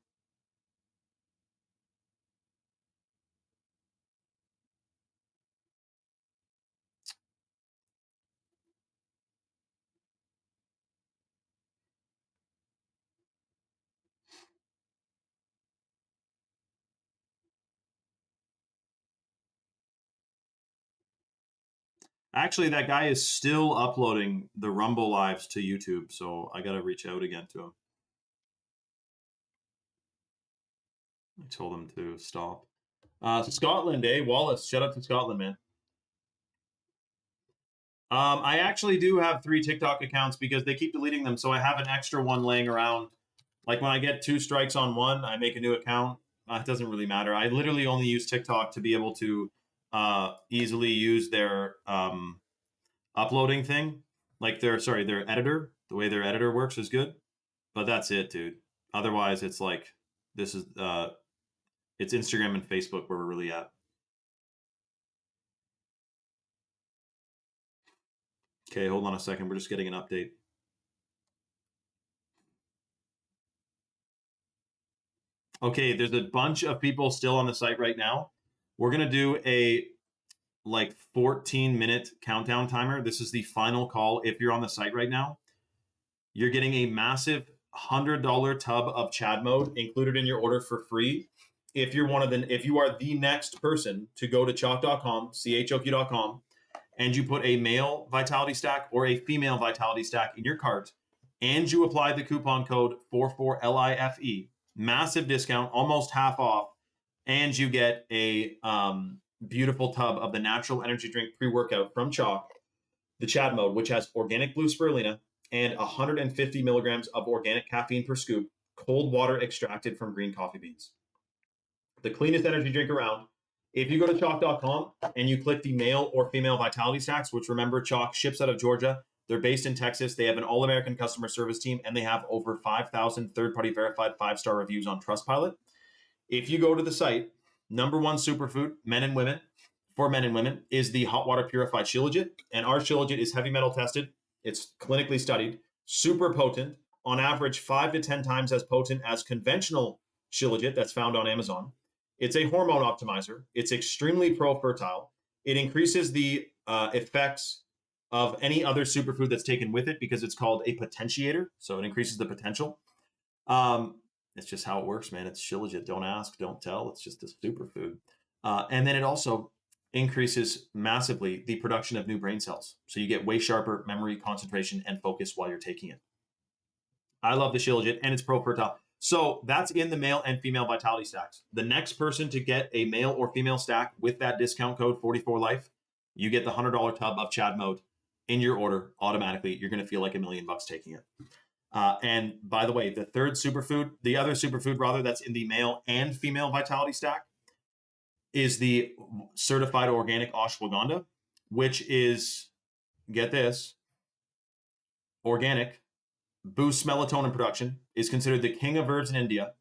Actually, that guy is still uploading the Rumble lives to YouTube, so I gotta reach out again to him. I told him to stop. Scotland, eh? Wallace, shout out to Scotland, man. I actually do have 3 TikTok accounts because they keep deleting them, so I have an extra one laying around. Like when I get 2 strikes on one, I make a new account. It doesn't really matter. I literally only use TikTok to be able to easily use their uploading thing. Like their editor. The way their editor works is good. But that's it, dude. Otherwise, it's like this is it's Instagram and Facebook where we're really at. Okay, hold on a second. We're just getting an update. Okay, there's a bunch of people still on the site right now. We're going to do a like 14-minute countdown timer. This is the final call. If you're on the site right now, you're getting a massive $100 tub of Chad mode included in your order for free. If you are the next person to go to chok.com, chok.com, and you put a male vitality stack or a female vitality stack in your cart, and you apply the coupon code 44LIFE, massive discount, almost half off, and you get a beautiful tub of the natural energy drink pre-workout from Chok, the Chad mode, which has organic blue spirulina and 150 milligrams of organic caffeine per scoop, cold water extracted from green coffee beans. The cleanest energy drink around. If you go to chok.com and you click the male or female vitality stacks, which remember, Chok ships out of Georgia. They're based in Texas. They have an all-American customer service team, and they have over 5,000 third-party verified 5-star reviews on Trustpilot. If you go to the site, number 1 superfood, men and women, for men and women, is the hot water purified Shilajit. And our Shilajit is heavy metal tested. It's clinically studied, super potent, on average 5 to 10 times as potent as conventional Shilajit that's found on Amazon. It's a hormone optimizer. It's extremely pro-fertile. It increases the effects of any other superfood that's taken with it because it's called a potentiator. So it increases the potential. It's just how it works, man. It's Shilajit. Don't ask, don't tell. It's just a superfood. And then it also increases massively the production of new brain cells. So you get way sharper memory, concentration, and focus while you're taking it. I love the Shilajit, and it's pro-fertile. So that's in the male and female vitality stacks. The next person to get a male or female stack with that discount code 44life, you get the $100 tub of Chad mode in your order automatically. You're going to feel like $1 million taking it. And by the way, the third superfood, the other superfood rather, that's in the male and female vitality stack is the certified organic ashwagandha, which is, get this, organic, boosts melatonin production, is considered the king of herbs in India,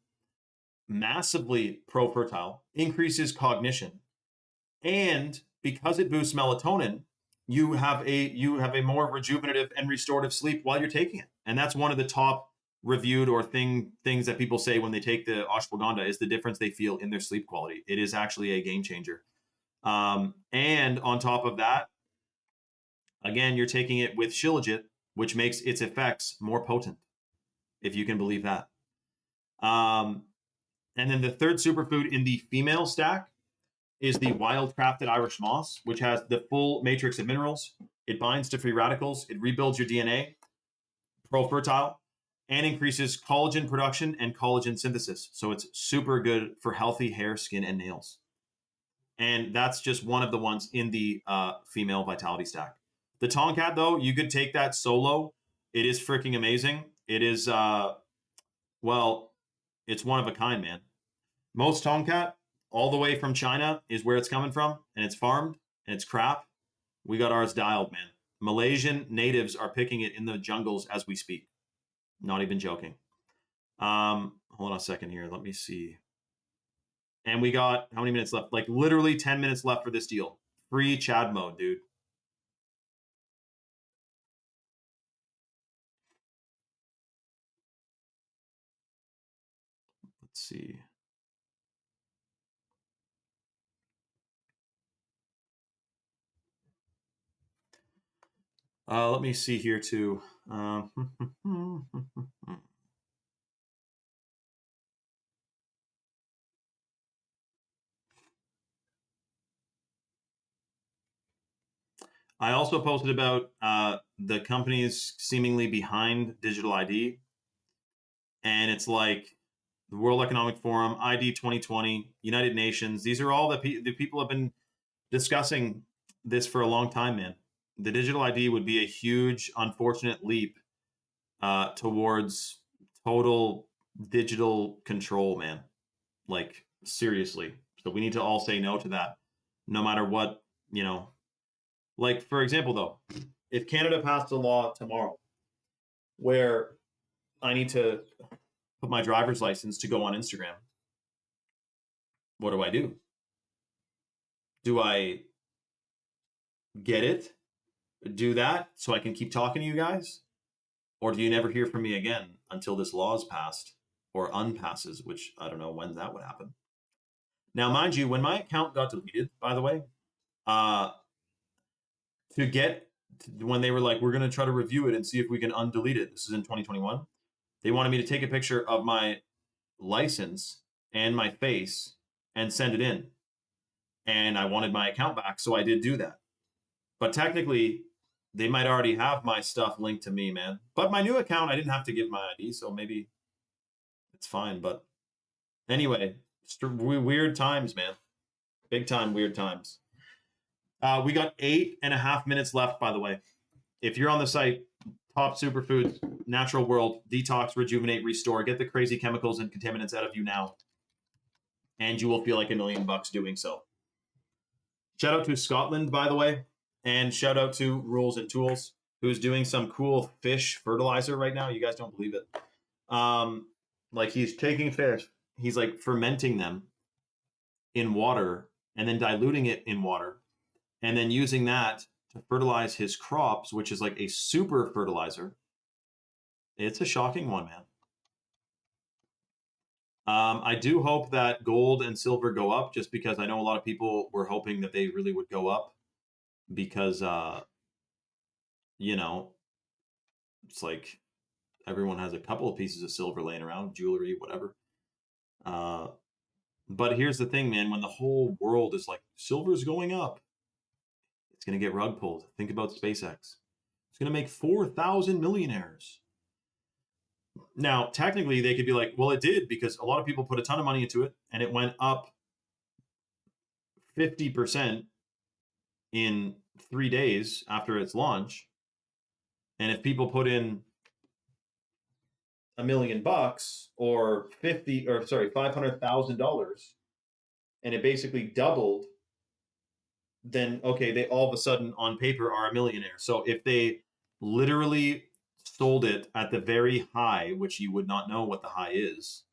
massively pro-fertile, increases cognition, and because it boosts melatonin, you have a more rejuvenative and restorative sleep while you're taking it. And that's one of the top reviewed or things that people say when they take the ashwagandha is the difference they feel in their sleep quality. It is actually a game changer. And on top of that, again, you're taking it with Shilajit, which makes its effects more potent, if you can believe that. And then the third superfood in the female stack is the Wildcrafted Irish Moss, which has the full matrix of minerals. It binds to free radicals. It rebuilds your DNA, pro-fertile, and increases collagen production and collagen synthesis. So it's super good for healthy hair, skin, and nails. And that's just one of the ones in the female vitality stack. The Tongkat, though, you could take that solo. It is freaking amazing. It is, well, it's one of a kind, man. Most Tongkat, all the way from China, is where it's coming from, and it's farmed, and it's crap. We got ours dialed, man. Malaysian natives are picking it in the jungles as we speak. Not even joking. Hold on a second here. Let me see. And we got, how many minutes left? Like literally 10 minutes left for this deal. Free Chad mode, dude. Let's see. Let me see here too. I also posted about the companies seemingly behind digital ID. And it's like the World Economic Forum, ID 2020, United Nations. These are all the people have been discussing this for a long time, man. The digital ID would be a huge, unfortunate leap towards total digital control, man. Like, seriously. So we need to all say no to that, no matter what, you know. Like, for example, though, if Canada passed a law tomorrow where I need to put my driver's license to go on Instagram, what do? Do I get it? Do that so I can keep talking to you guys? Or do you never hear from me again until this law is passed or unpasses, which I don't know when that would happen. Now, mind you, when my account got deleted, by the way, when they were like, we're going to try to review it and see if we can undelete it. This is in 2021. They wanted me to take a picture of my license and my face and send it in. And I wanted my account back, so I did do that. But technically, they might already have my stuff linked to me, man. But my new account, I didn't have to give my ID, so maybe it's fine. But anyway, weird times, man. Big time weird times. We got 8.5 minutes left, by the way. If you're on the site, top superfoods, natural world, detox, rejuvenate, restore, get the crazy chemicals and contaminants out of you now. And you will feel like $1 million doing so. Shout out to Scotland, by the way. And shout out to Rules and Tools, who's doing some cool fish fertilizer right now. You guys don't believe it. Like he's taking fish, he's like fermenting them in water and then diluting it in water and then using that to fertilize his crops, which is like a super fertilizer. It's a shocking one, man. I do hope that gold and silver go up, just because I know a lot of people were hoping that they really would go up because, you know, it's like everyone has a couple of pieces of silver laying around, jewelry, whatever. But here's the thing, man. When the whole world is like, silver's going up, it's going to get rug pulled. Think about SpaceX. It's going to make 4,000 millionaires. Now, technically, they could be like, well, it did because a lot of people put a ton of money into it and it went up 50% in 3 days after its launch. And if people put in $1 million or $500,000 and it basically doubled, then okay, they all of a sudden on paper are a millionaire. So if they literally sold it at the very high, which you would not know what the high is,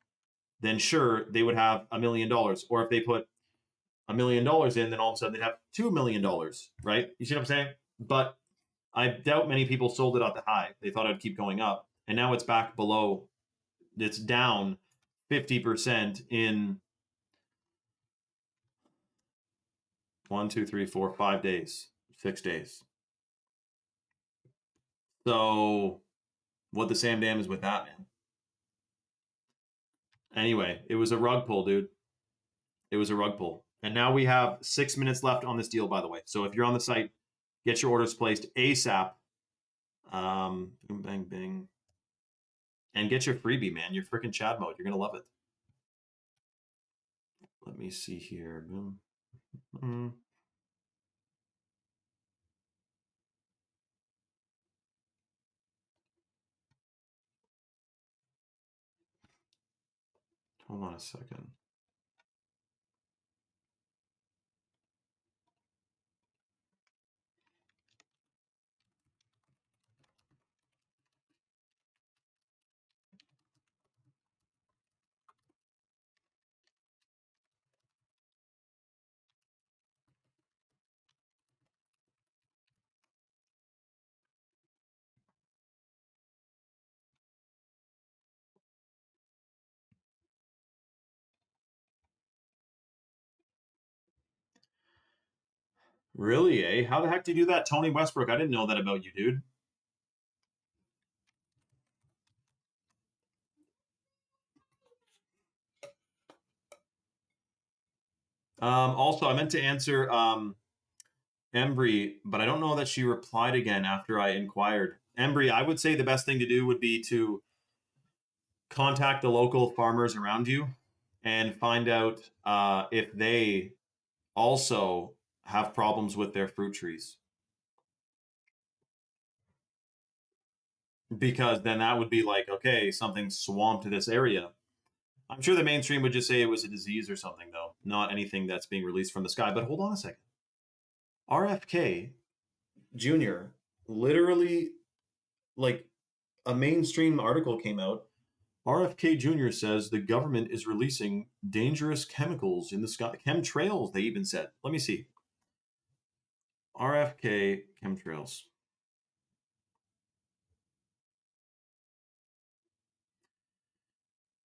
then sure, they would have $1 million. Or if they put $1 million in, then all of a sudden they'd have $2 million, right? You see what I'm saying? But I doubt many people sold it at the high. They thought it'd keep going up. And now it's back below. It's down 50% in 1, 2, 3, 4, 5 days, 6 days. So what the Sam Dam is with that, man. Anyway, it was a rug pull, dude. It was a rug pull. And now we have 6 minutes left on this deal, by the way. So if you're on the site, get your orders placed ASAP. Boom, bang, bang. And get your freebie, man. Your freaking Chad mode. You're going to love it. Let me see here. Boom. Hold on a second. Really, eh? How the heck did you do that, Tony Westbrook? I didn't know that about you, dude. Also, I meant to answer Embry, but I don't know that she replied again after I inquired. Embry, I would say the best thing to do would be to contact the local farmers around you and find out if they also have problems with their fruit trees. Because then that would be like, okay, something swamped this area. I'm sure the mainstream would just say it was a disease or something, though, not anything that's being released from the sky. But hold on a second. RFK Jr. literally, like, a mainstream article came out. RFK Jr. says the government is releasing dangerous chemicals in the sky. Chemtrails, they even said. Let me see. RFK chemtrails.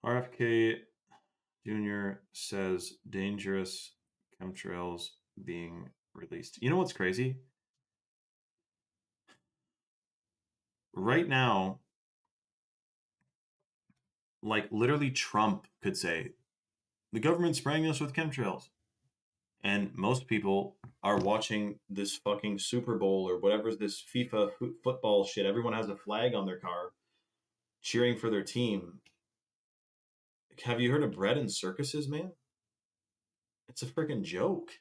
RFK Jr. says dangerous chemtrails being released. You know what's crazy? Right now, like literally Trump could say, the government's spraying us with chemtrails. And most people are watching this fucking Super Bowl or whatever's this FIFA football shit. Everyone has a flag on their car cheering for their team. Have you heard of bread and circuses, man? It's a freaking joke.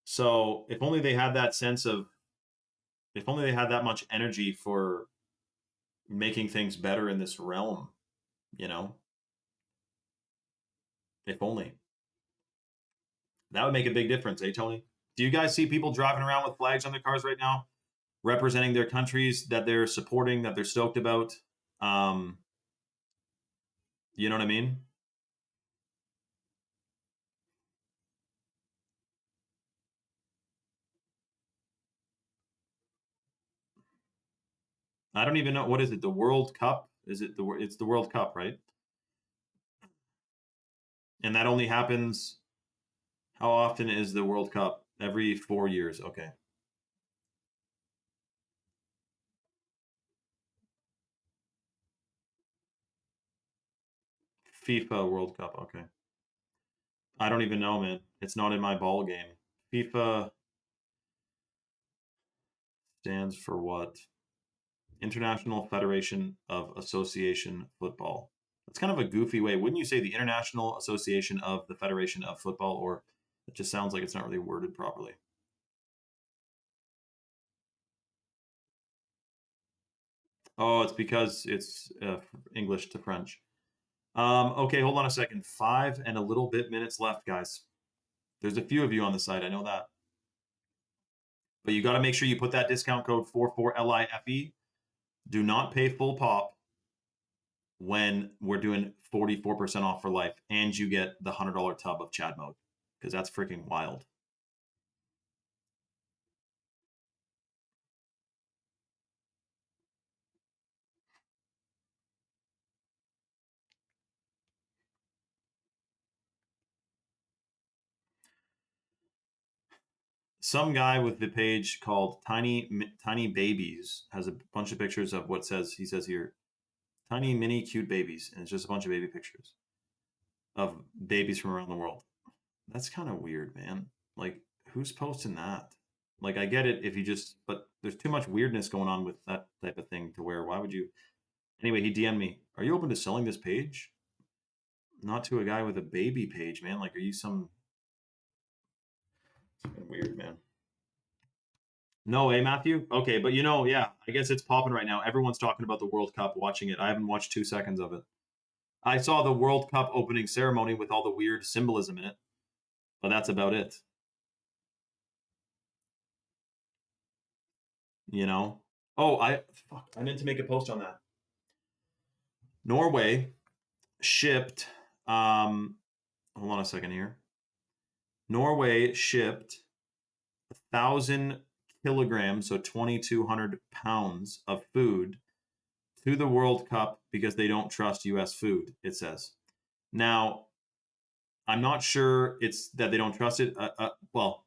So if only they had that sense of, if only they had that much energy for making things better in this realm, you know? If only. That would make a big difference, eh, Tony? Do you guys see people driving around with flags on their cars right now, representing their countries that they're supporting, that they're stoked about? You know what I mean? I don't even know, what is it? The World Cup? Is it it's the World Cup, right? And that only happens, how often is the World Cup? Every 4 years. Okay. FIFA World Cup. Okay. I don't even know, man. It's not in my ball game. FIFA stands for what? International Federation of Association Football. That's kind of a goofy way. Wouldn't you say the International Association of the Federation of Football? Or it just sounds like it's not really worded properly. Oh, it's because it's English to French. Okay, hold on a second. 5 and a little bit minutes left, guys. There's a few of you on the site. I know that. But you got to make sure you put that discount code 44LIFE. Do not pay full pop when we're doing 44% off for life, and you get the $100 tub of Chad mode, because that's freaking wild. Some guy with the page called Tiny Babies has a bunch of pictures of what he says here, tiny mini cute babies, and it's just a bunch of baby pictures of babies from around the world. That's kind of weird, man. Like, who's posting that? Like, I get it if you just, but there's too much weirdness going on with that type of thing to where, why would you? Anyway, he DM'd me. Are you open to selling this page? Not to a guy with a baby page, man. Like, are you some weird, man? No way, Matthew? Okay, but yeah, I guess it's popping right now. Everyone's talking about the World Cup, watching it. I haven't watched 2 seconds of it. I saw the World Cup opening ceremony with all the weird symbolism in it, but that's about it. Oh, I meant to make a post on that. Norway shipped hold on a second here. Norway shipped 1,000 kilograms, so 2,200 pounds of food to the World Cup because they don't trust US food, it says. Now, I'm not sure it's that they don't trust it. Well,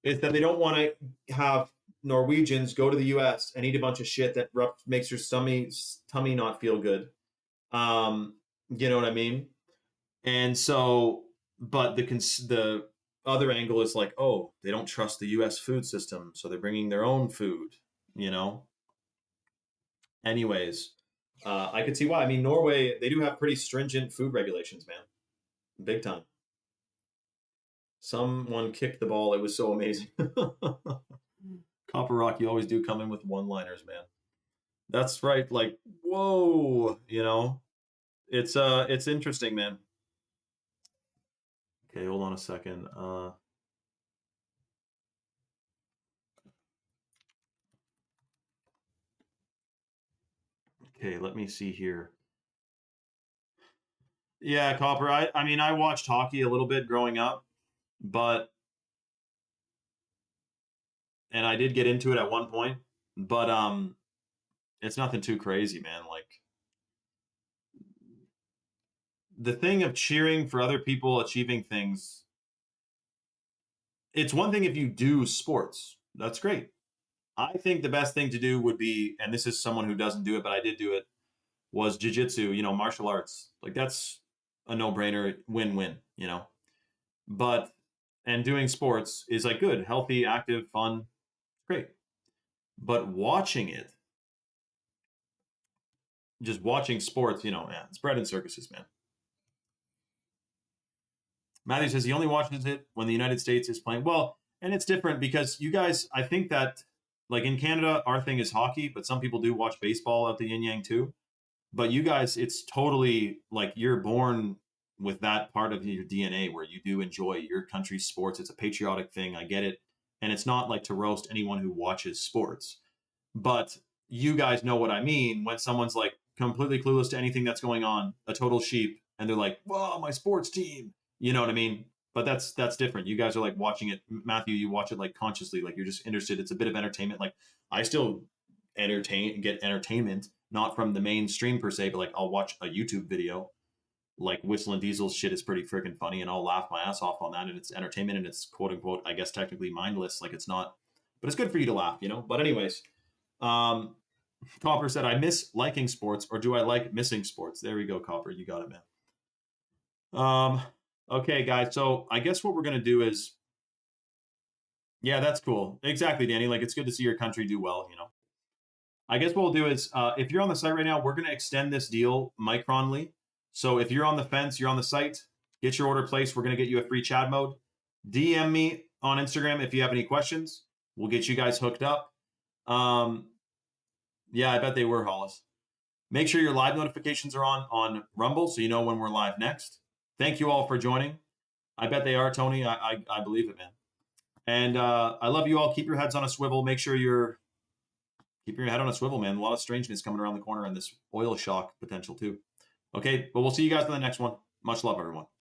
it's that they don't want to have Norwegians go to the US and eat a bunch of shit that makes your tummy not feel good. You know what I mean? And so, but the other angle is like, oh, they don't trust the US food system, so they're bringing their own food, Anyways, I could see why. I mean, Norway, they do have pretty stringent food regulations, man. Big time. Someone kicked the ball. It was so amazing. Copper Rock, you always do come in with one-liners, man. That's right. Like, whoa, it's interesting, man. Okay, hold on a second. Okay, let me see here. Yeah, Copper. I mean, I watched hockey a little bit growing up, and I did get into it at one point, but it's nothing too crazy, man. Like, the thing of cheering for other people achieving things, it's one thing if you do sports. That's great. I think the best thing to do would be, and this is someone who doesn't do it, but I did do it, was jiu-jitsu, martial arts. Like, that's a no-brainer, win-win, But, and doing sports is like good, healthy, active, fun, great. But watching it, just watching sports, yeah, it's bread and circuses, man. Matthew says he only watches it when the United States is playing. Well, and it's different because you guys, I think that, like in Canada, our thing is hockey, but some people do watch baseball at the Yin Yang too. But you guys, it's totally like you're born with that part of your DNA where you do enjoy your country's sports. It's a patriotic thing. I get it. And it's not like to roast anyone who watches sports. But you guys know what I mean when someone's like completely clueless to anything that's going on, a total sheep, and they're like, "Whoa, my sports team." You know what I mean? But that's different. You guys are like watching it. Matthew, you watch it like consciously, like you're just interested. It's a bit of entertainment. Like I still get entertainment, not from the mainstream per se, but like I'll watch a YouTube video. Like Whistle and Diesel's shit is pretty freaking funny, and I'll laugh my ass off on that, and it's entertainment, and it's quote unquote, I guess technically mindless. Like it's not, but it's good for you to laugh, But anyways, Copper said, I miss liking sports, or do I like missing sports? There we go, Copper. You got it, man. Okay, guys. So I guess what we're gonna do is, yeah, that's cool. Exactly, Danny. Like, it's good to see your country do well. I guess what we'll do is, if you're on the site right now, we're gonna extend this deal micronly. So if you're on the fence, you're on the site, get your order placed. We're gonna get you a free chat mode. DM me on Instagram if you have any questions. We'll get you guys hooked up. Yeah, I bet they were, Hollis. Make sure your live notifications are on Rumble so you know when we're live next. Thank you all for joining. I bet they are, Tony. I believe it, man. And I love you all. Keep your heads on a swivel. Make sure you're keeping your head on a swivel, man. A lot of strangeness coming around the corner and this oil shock potential too. Okay, but we'll see you guys in the next one. Much love, everyone.